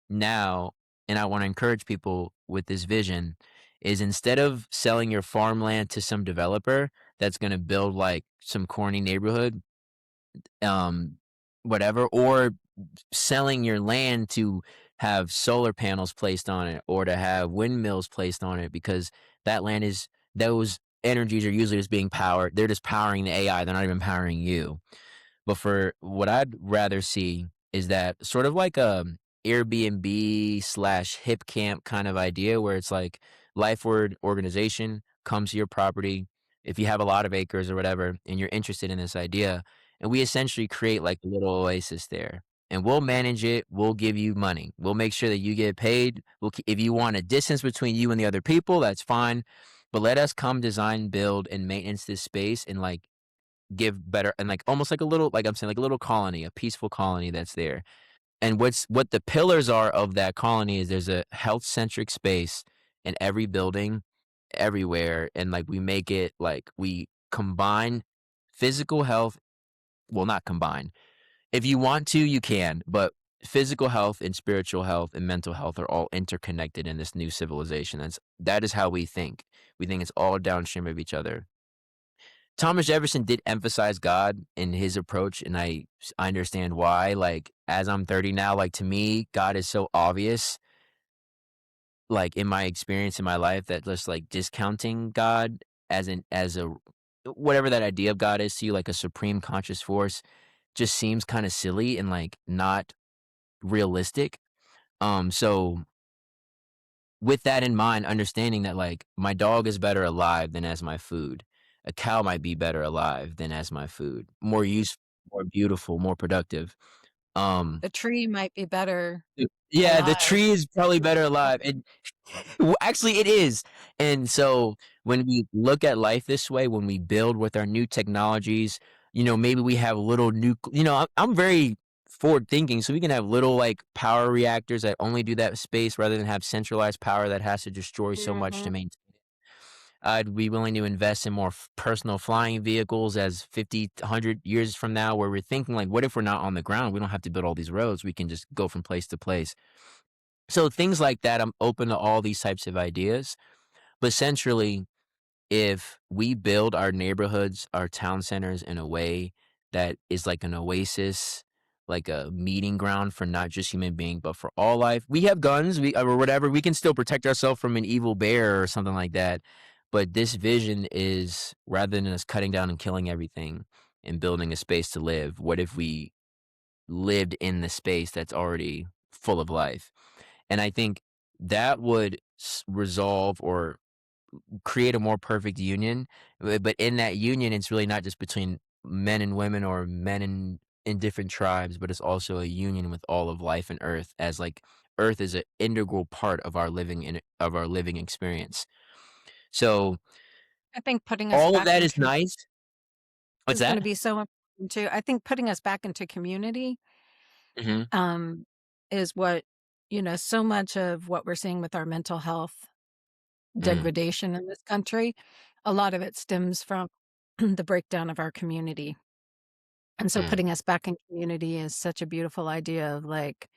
now and I wanna encourage people with this vision, is instead of selling your farmland to some developer that's gonna build, like, some corny neighborhood, um, whatever, or selling your land to have solar panels placed on it or to have windmills placed on it because that land is those energies are usually just being powered. They're just powering the AI. They're not even powering you. But for what I'd rather see is that sort of like a Airbnb slash hip camp kind of idea where it's like Lifeward organization comes to your property if you have a lot of acres or whatever and you're interested in this idea, and we essentially create like a little oasis there. And we'll manage it. We'll give you money. We'll make sure that you get paid. If you want a distance between you and the other people, that's fine. But let us come design, build, and maintenance this space and like give better and like almost like a little like I'm saying, like a little colony, a peaceful colony that's there. And what the pillars are of that colony is there's a health-centric space in every building, everywhere, and, like, we make it like we combine physical health well, not combine. If you want to, you can, but physical health and spiritual health and mental health are all interconnected in this new civilization. That is how we think. We think it's all downstream of each other. Thomas Jefferson did emphasize God in his approach, and I understand why. Like, as I'm 30 now, like, to me, God is so obvious, like, in my experience in my life that just, like, discounting God as a whatever that idea of God is to you, like a supreme conscious force, just seems kinda silly and, like, not realistic. So with that in mind, understanding that, like, my dog is better alive than as my food. A cow might be better alive than as my food. More useful, more beautiful, more productive. Um, The tree might be better yeah, the alive. tree is probably better alive, and well, actually, it is. And so, when we look at life this way, when we build with our new technologies, maybe we have little I'm very forward thinking, so we can have little, like, power reactors that only do that space rather than have centralized power that has to destroy so much to Mhm. maintain. I'd be willing to invest in more personal flying vehicles as 50, 100 years from now, where we're thinking, like, what if we're not on the ground? We don't have to build all these roads. We can just go from place to place. So things like that, I'm open to all these types of ideas. But centrally, if we build our neighborhoods, our town centers in a way that is like an oasis, like a meeting ground for not just human being, but for all life. We have guns, or whatever. We can still protect ourselves from an evil bear or something like that. But this vision is rather than us cutting down and killing everything and building a space to live, what if we lived in the space that's already full of life? And I think that would resolve or create a more perfect union. But in that union, it's really not just between men and women or men in different tribes, but it's also a union with all of life and Earth, as like Earth is an integral part of our living experience. So I think putting us all of back that in is nice. What's is gonna that? be so important too. I think putting us back into community, Hmm. um, is what so much of what we're seeing with our mental health Mm, degradation in this country, a lot of it stems from the breakdown of our community. And so mm. putting us back in community is such a beautiful idea of like,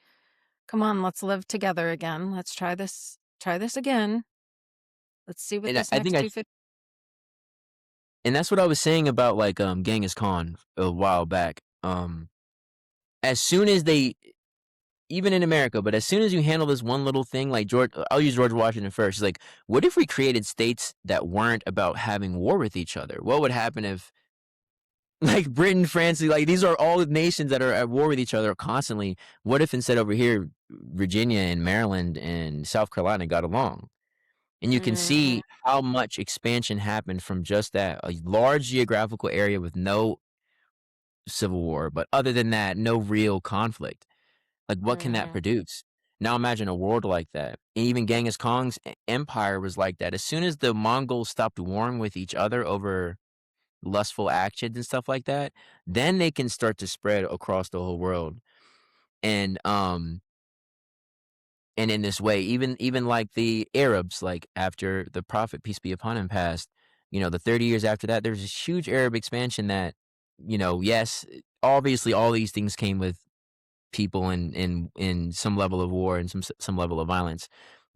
come on, let's live together again. Let's try this again. Let's see what And this I next think 250. and that's what I was saying about like Genghis Khan a while back. As soon as they even in America, but as soon as you handle this one little thing, like I'll use George Washington first. He's like, what if we created states that weren't about having war with each other? What would happen if, like Britain, France, like these are all nations that are at war with each other constantly. What if instead over here, Virginia and Maryland and South Carolina got along? And you can Mhm, see how much expansion happened from just that a large geographical area with no civil war, but other than that, no real conflict. Like, what can that mhm, produce? Now imagine a world like that. And even Genghis Khan's empire was like that. As soon as the Mongols stopped warring with each other over lustful actions and stuff like that, then they can start to spread across the whole world. And and in this way, even like the Arabs, like after the Prophet peace be upon him passed, the 30 years after that, there's this huge Arab expansion that, yes, obviously all these things came with people in some level of war and some level of violence.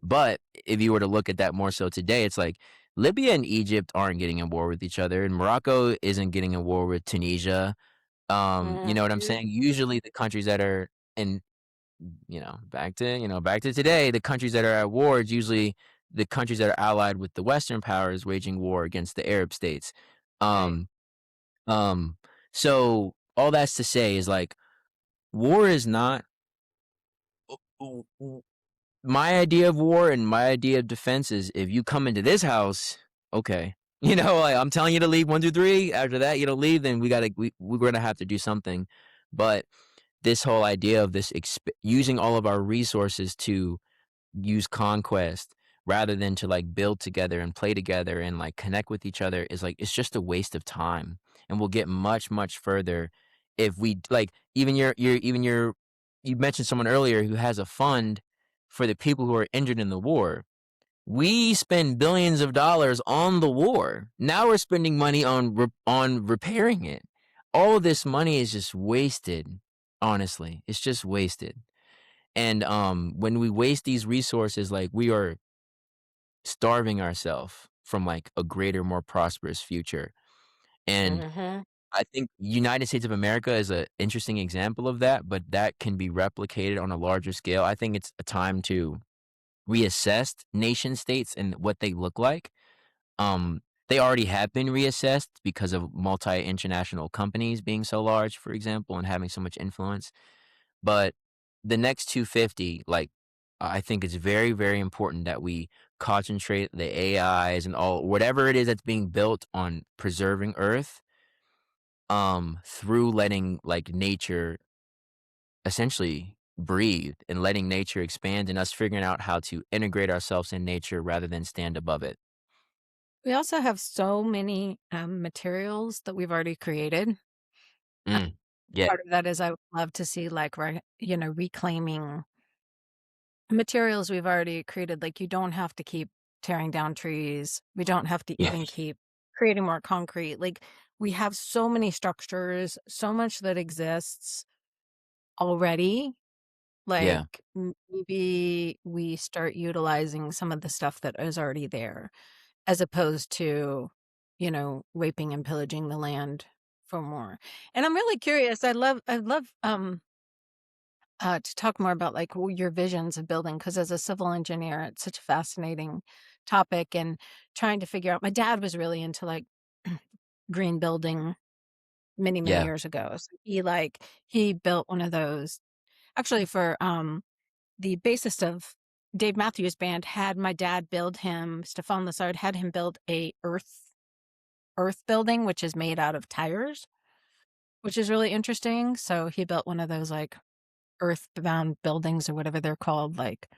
But if you were to look at that more so today, it's like Libya and Egypt aren't getting in war with each other, and Morocco isn't getting in war with Tunisia. You know what I'm mhm. saying? Usually the countries that are in, back to today, the countries that are at war is usually the countries that are allied with the Western powers waging war against the Arab states. Right. Um, um, so all that's to say is like war is not my idea of war and my idea of defense is if you come into this house, okay. Like I'm telling you to leave 1, 2, 3. After that, you don't leave, then we're gonna have to do something. But this whole idea of using all of our resources to use conquest rather than to like build together and play together and like connect with each other is like it's just a waste of time. And we'll get much, much further if we like even your you mentioned someone earlier who has a fund for the people who are injured in the war. We spend billions of dollars on the war. Now we're spending money on repairing it. All of this money is just wasted. Honestly, it's just wasted. And when we waste these resources, like we are starving ourselves from like a greater, more prosperous future. And Mhm. I think United States of America is an interesting example of that, but that can be replicated on a larger scale. I think it's a time to reassess nation states and what they look like. Um, they already have been reassessed because of multi-international companies being so large, for example, and having so much influence. But the next 250, like, I think it's very, very important that we concentrate the AIs and all whatever it is that's being built on preserving Earth, through letting like nature essentially breathe and letting nature expand and us figuring out how to integrate ourselves in nature rather than stand above it. We also have so many, materials that we've already created. Uh, Mm. Yeah, Part of that is I would love to see, like, reclaiming materials we've already created. Like, you don't have to keep tearing down trees. We don't have to yeah, even keep creating more concrete. Like, we have so many structures, so much that exists already. Like, yeah. maybe we start utilizing some of the stuff that is already there, as opposed to, raping and pillaging the land for more. And I'm really curious. I'd love to talk more about like your visions of building, because as a civil engineer, it's such a fascinating topic, and trying to figure out. My dad was really into like green building many, many Yeah. years ago. So he built one of those actually for the basis of Dave Matthews Band had my dad build him Stefan Lessard had him build a earth building, which is made out of tires, which is really interesting. So he built one of those, like, earthbound buildings or whatever they're called, like,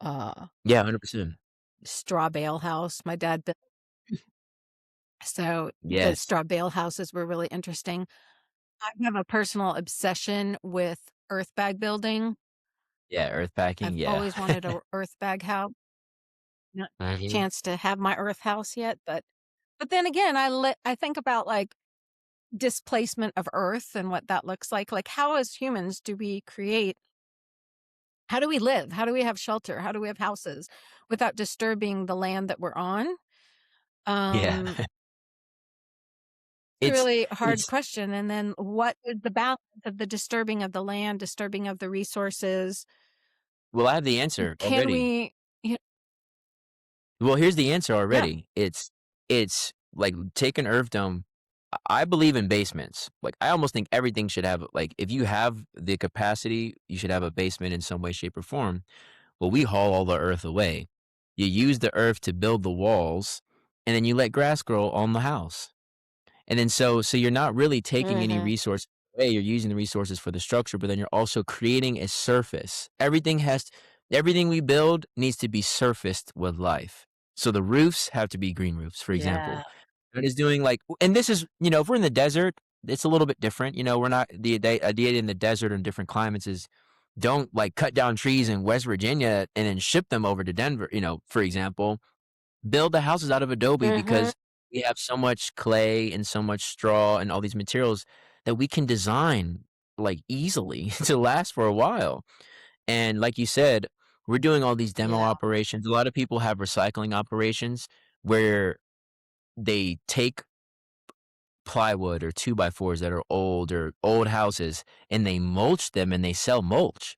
uh, Yeah, 100%. straw bale house. My dad built so the Yes. straw bale houses were really interesting. I have a personal obsession with earth bag building. Yeah, earth packing, I've yeah. always wanted a earth bag house. Not Mhm. chance to have my earth house yet, but then again, I think about, like, displacement of earth and what that looks like how as humans do we create how do we live? How do we have shelter? How do we have houses without disturbing the land that we're on? Yeah. Um, it's a It's really hard it's question, and then what is the balance of the disturbing of the land, disturbing of the resources? well, I have the answer Can already. we y Well, here's the answer Yeah. already. It's like, take an earth dome. I believe in basements. Like, I almost think everything should have like, if you have the capacity, you should have a basement in some way, shape, or form. Well, we haul all the earth away. You use the earth to build the walls, and then you let grass grow on the house. And then so you're not really taking any Mhm. resource away, you're using the resources for the structure, but then you're also creating a surface. Everything we build needs to be surfaced with life. So the roofs have to be green roofs, for Yeah. example. It is doing like and this is, if we're in the desert, it's a little bit different. We're not the idea in the desert and different climates is don't like cut down trees in West Virginia and then ship them over to Denver, for example. Build the houses out of adobe Mhm. because we have so much clay and so much straw and all these materials that we can design like easily to last for a while. And like you said, we're doing all these demo Yeah. operations. A lot of people have recycling operations where they take plywood or two by fours that are old or old houses and they mulch them and they sell mulch.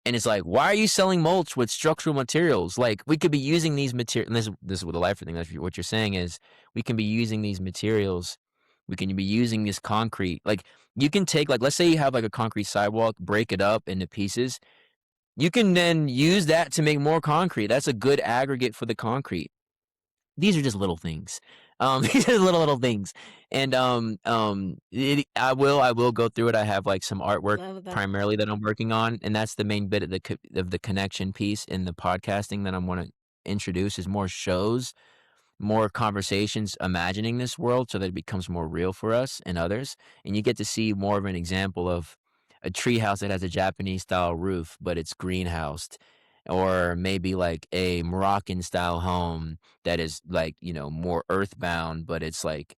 And it's like, why are you selling mulch with structural materials? Like, we could be using these materials. This is what the life thing. That's what you're saying is we can be using these materials. We can be using this concrete. Like, you can take like, let's say you have like a concrete sidewalk, break it up into pieces. You can then use that to make more concrete. That's a good aggregate for the concrete. These are just little things. These are little things, and I will go through it. I have like some artwork Love that. primarily that I'm working on, and that's the main bit of the connection piece in the podcasting that I want to introduce is more shows, more conversations, imagining this world so that it becomes more real for us and others, and you get to see more of an example of a treehouse that has a Japanese style roof, but it's greenhoused, or maybe like a Moroccan style home that is like, more earthbound, but it's like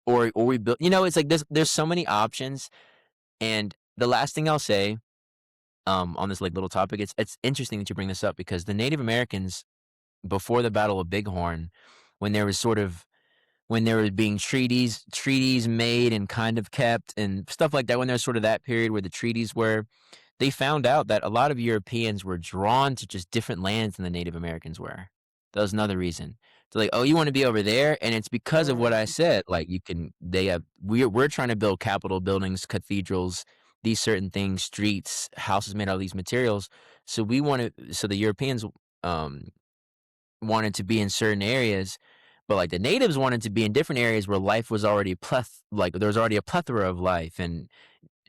or we built it's like there's so many options. And the last thing I'll say, on this like little topic, it's interesting that you bring this up because the Native Americans before the Battle of Bighorn, when there was sort of when there was being treaties made and kind of kept and stuff like that, when there's sort of that period where the treaties were, they found out that a lot of Europeans were drawn to just different lands than the Native Americans were. That was another reason. They're like, "Oh, you wanna be over there?" And it's because of what I Mm. said, like, you can they have we're trying to build capitol buildings, cathedrals, these certain things, streets, houses made out of these materials, so the Europeans, um, wanted to be in certain areas, but, like, the natives wanted to be in different areas where life was already there was already a plethora of life, and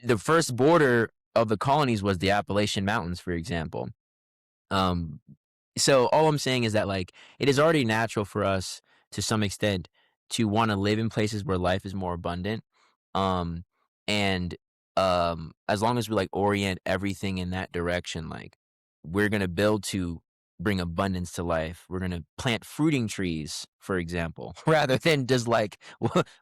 the first border of the colonies was the Appalachian Mountains, for example. Um, so all I'm saying is that like it is already natural for us to some extent to want to live in places where life is more abundant. Um, and as long as we like orient everything in that direction, like we're gonna build to bring abundance to life. We're gonna plant fruiting trees, for example, rather than just like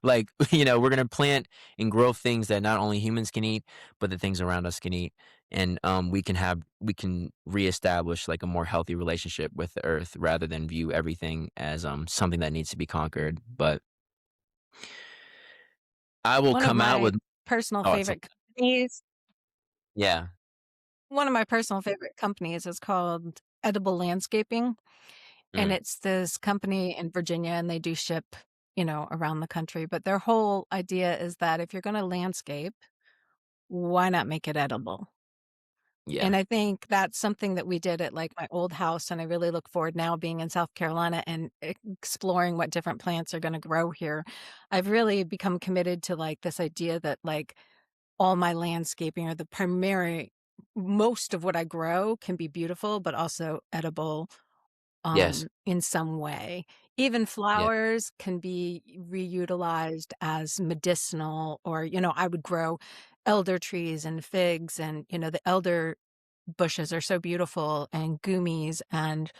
like we're gonna plant and grow things that not only humans can eat, but the things around us can eat. And we can reestablish like a more healthy relationship with the earth rather than view everything as something that needs to be conquered. But I will One of come out my with personal thoughts on favorite that. companies Yeah. one of my personal favorite companies is called Edible Landscaping, and Mm. it's this company in Virginia, and they do ship, around the country, but their whole idea is that if you're gonna landscape, why not make it edible? Yeah. And I think that's something that we did at, like, my old house, and I really look forward now being in South Carolina and exploring what different plants are gonna grow here. I've really become committed to, like, this idea that, like, all my landscaping or the primary most of what I grow can be beautiful, but also edible, Yes. in some way. Even Yeah. flowers can be reutilized as medicinal or, I would grow elder trees and figs and, the elder bushes are so beautiful and goumies and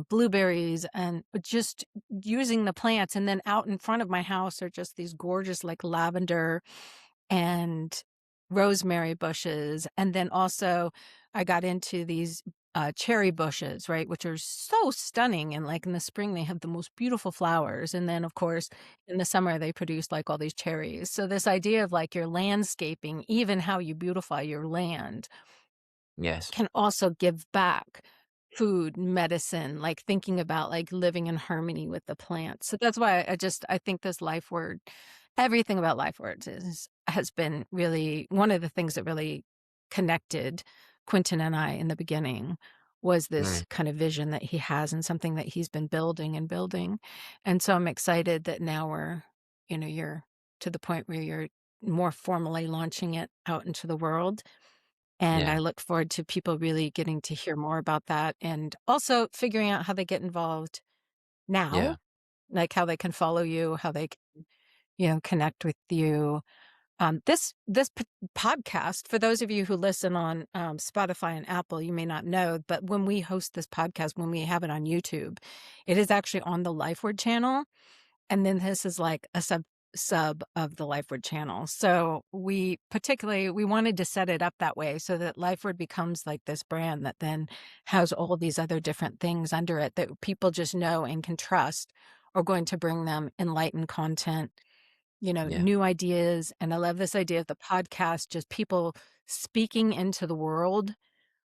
blueberries and just using the plants. And then out in front of my house are just these gorgeous, like lavender and rosemary bushes. And then also, I got into these cherry bushes, right, which are so stunning. And like in the spring, they have the most beautiful flowers. And then, of course, in the summer, they produce like all these cherries. So, this idea of like your landscaping, even how you beautify your land, Yes. can also give back food, medicine, like thinking about like living in harmony with the plants. So that's why I think this life word, everything about life words has been really one of the things that really connected Quentin and I in the beginning was this Right. kind of vision that he has and something that he's been building and building. And so I'm excited that now you're to the point where you're more formally launching it out into the world, and I Yeah. look forward to people really getting to hear more about that and also figuring out how they get involved now, Yeah. like how they can follow you, how they can, connect with you. This podcast, for those of you who listen on Spotify and Apple, you may not know, but when we host this podcast, when we have it on YouTube, it is actually on the Lifeward channel. And then this is like a sub of the Lifeward channel. So we wanted to set it up that way so that Lifeward becomes like this brand that then has all these other different things under it that people just know and can trust are going to bring them enlightened content, Yeah. new ideas. And I love this idea of the podcast, just people speaking into the world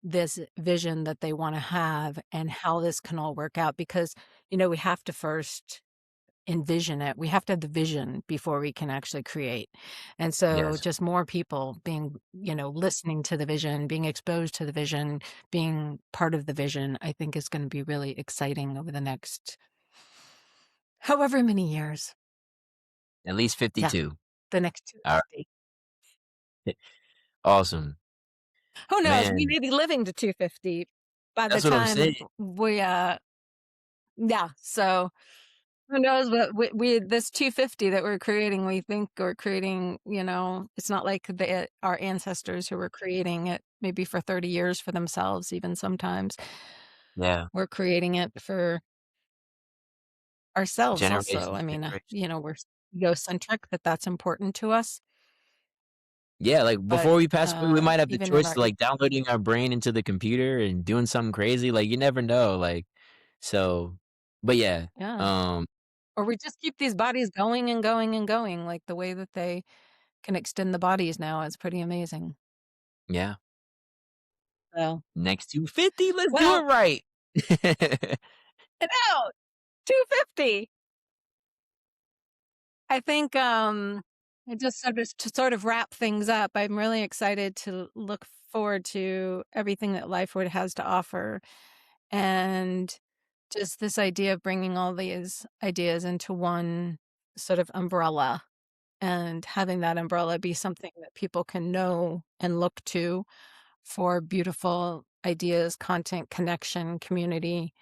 this vision that they want to have and how this can all work out because we have to first envision it. We have to have the vision before we can actually create. And so Yes. just more people being, listening to the vision, being exposed to the vision, being part of the vision, I think is going to be really exciting over the next however many years. At least Yeah, 52. the next All 250. right. Awesome. Who knows? We Man, may be living to 250 by the that's what I'm saying. time yeah. So who knows what we this 250 that we're creating, we think we're creating, it's not like our ancestors who were creating it maybe for 30 years for themselves, even sometimes. Yeah. We're creating it for ourselves also. Generations, I mean, generations. we're egocentric, that's important to us, Yeah, like, but, before we pass away, we might have the even in choice our to, like, downloading our brain into the computer and doing something crazy, like, you never know, like, so but yeah, yeah, um, or we just keep these bodies going and going and going, like, the way that they can extend the bodies now is pretty amazing. yeah. So, Next 250, let's do it well, right. get out! 250. I think, just to sort of wrap things up, I'm really excited to look forward to everything that Lifewood has to offer, and just this idea of bringing all these ideas into one sort of umbrella, and having that umbrella be something that people can know and look to for beautiful ideas, content, connection, community,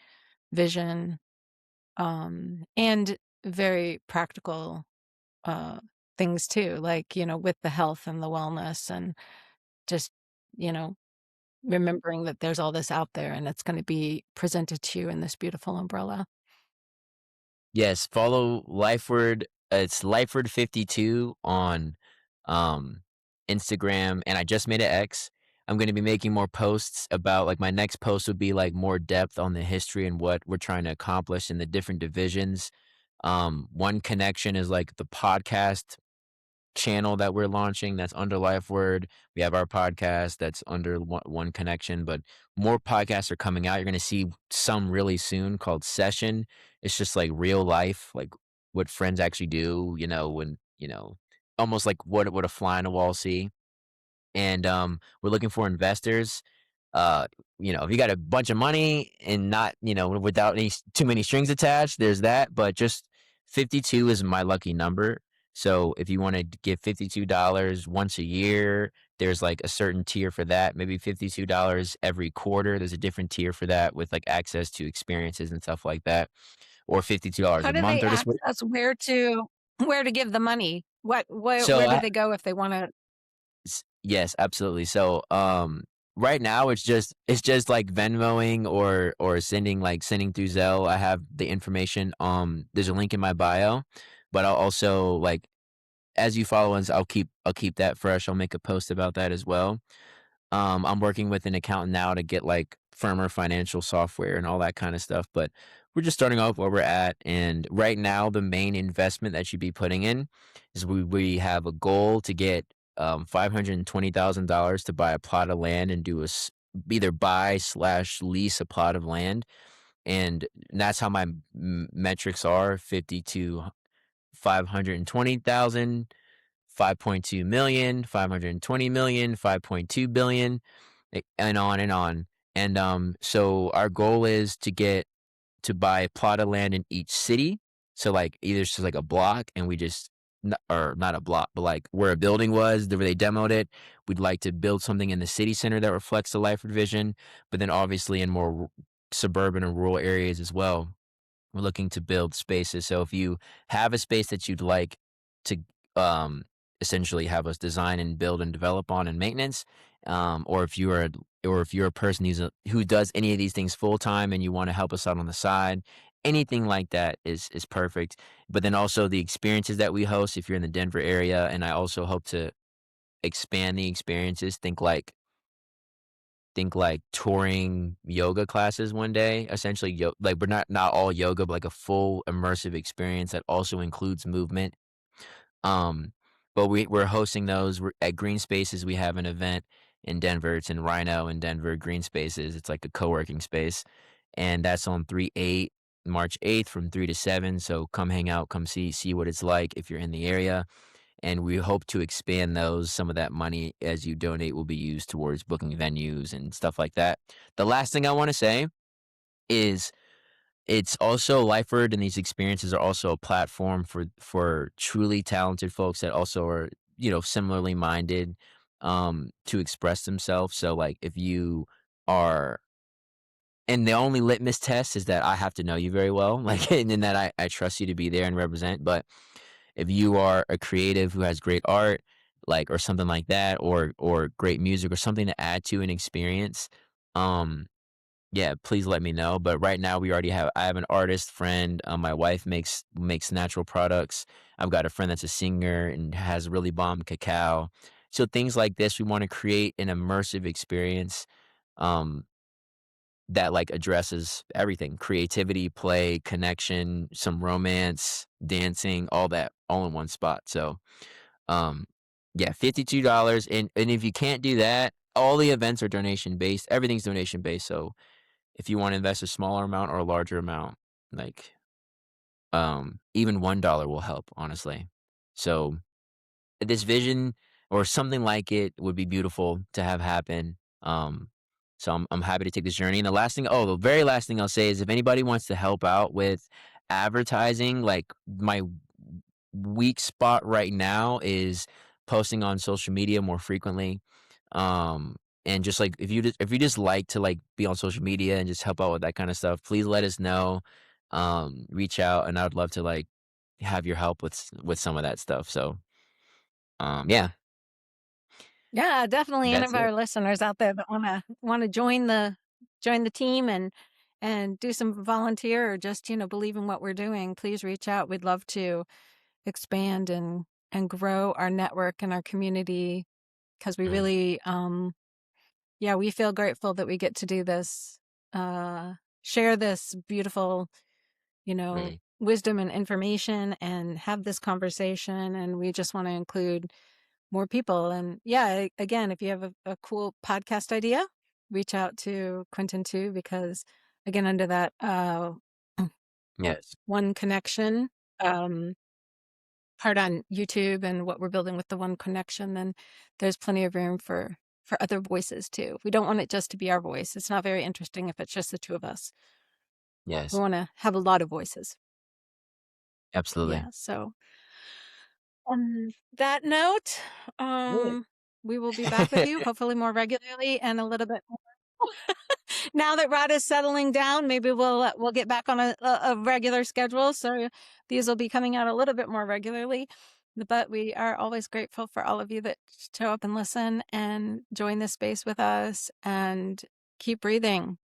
vision, and very practical uh, things too, like, with the health and the wellness and just, you know, remembering that there's all this out there and it's going to be presented to you in this beautiful umbrella. Yes, follow Lifeward, it's Lifeward52 on, um, Instagram, and I just made an X. I'm gonna be making more posts about like, my next post would be, like, more depth on the history and what we're trying to accomplish in the different divisions. One connection is, like, the podcast channel that we're launching that's under Life Word. We have our podcast that's under one connection, but more podcasts are coming out. You're going to see some really soon called Session. It's just like real life, like what friends actually do, when, almost like what would a fly on the wall see. and we're looking for investors. Uh, if you got a bunch of money and not, without too many strings attached, there's that. But just 52 is my lucky number. So if you want to give $52 once a year, there's like a certain tier for that. Maybe $52 every quarter. There's a different tier for that with like access to experiences and stuff like that, or $52 How a do they month, or just access where to give the money? Where so do I they go if they wanna Yes, absolutely. So, right now it's just like Venmoing or sending through Zelle. I have the information. There's a link in my bio, but I'll also like as you follow us, I'll keep that fresh. I'll make a post about that as well. I'm working with an accountant now to get like firmer financial software and all that kind of stuff. But we're just starting off where we're at. And right now, the main investment that you'd be putting in is we have a goal to get $520,000 to buy a plot of land and either buy slash lease a plot of land. And that's how my metrics are 50 to 520,000, 5.2 million, 520 million, 5.2 billion, and on and on. And so our goal is to buy a plot of land in each city. So like either it's just like a block, and we just or not a block, but like where a building was, where they demoed it. We'd like to build something in the city center that reflects the Lifeward vision, but then obviously in more suburban and rural areas as well. We're looking to build spaces. So if you have a space that you'd like to um, essentially have us design and build and develop on and maintenance, or if you're a person who does any of these things full time and you want to help us out on the side, anything like that is perfect. But then also the experiences that we host, if you're in the Denver area, and I also hope to expand the experiences. Think like touring yoga classes one day, essentially like, but not all yoga, but like a full immersive experience that also includes movement. Um, but we're hosting those. We're at Green Spaces. We have an event in Denver. It's in Rhino in Denver. Green Spaces. It's like a co-working space, and that's on 3/8, March 8th from 3 to 7. So come hang out, come see what it's like if you're in the area, and we hope to expand those. Some of that money as you donate will be used towards booking venues and stuff like that. The last thing I want to say is it's also Lifeward, and these experiences are also a platform for truly talented folks that also are, similarly minded, to express themselves. So like if you are and the only litmus test is that I have to know you very well, like, and that I trust you to be there and represent. But if you are a creative who has great art, like, or something like that, or great music or something to add to an experience, um, yeah, please let me know. But right now I have an artist friend. My wife makes natural products. I've got a friend that's a singer and has really bomb cacao. So things like this, we want to create an immersive experience. Um, that like addresses everything: creativity, play, connection, some romance, dancing, all that all in one spot. So um yeah, $52. And if you can't do that, all the events are donation based. Everything's donation based. So if you want to invest a smaller amount or a larger amount, like even $1 will help, honestly. So this vision or something like it would be beautiful to have happen. So I'm happy to take this journey. And the very last thing I'll say is if anybody wants to help out with advertising, like my weak spot right now is posting on social media more frequently. And just like if you just like to like be on social media and just help out with that kind of stuff, please let us know. Reach out, and I would love to like have your help with some of that stuff. So yeah, Yeah, definitely any that's of it. our listeners out there that wanna join the team and do some volunteer or just, believe in what we're doing, please reach out. We'd love to expand and grow our network and our community because we Mm, really, yeah, we feel grateful that we get to do this, share this beautiful, really. wisdom and information and have this conversation, and we just wanna include more people. And yeah, again, if you have a cool podcast idea, reach out to Quentin too, because again, under that Yes. one connection, um, part on YouTube and what we're building with the One Connection, then there's plenty of room for other voices too. We don't want it just to be our voice. It's not very interesting if it's just the two of us. We Yes, wanna have a lot of voices. absolutely. Yeah, so on that note, Yeah. um, we will be back with you, hopefully more regularly and a little bit more now that Rod is settling down, maybe we'll get back on a regular schedule, so these will be coming out a little bit more regularly. But we are always grateful for all of you that show up and listen and join this space with us, and keep breathing.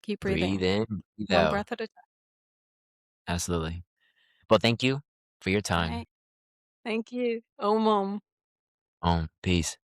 Keep Breathe breathing. in, breathe One out. breath at a Absolutely. Well, thank you for your time. time. Right. Thank you. Om. Peace.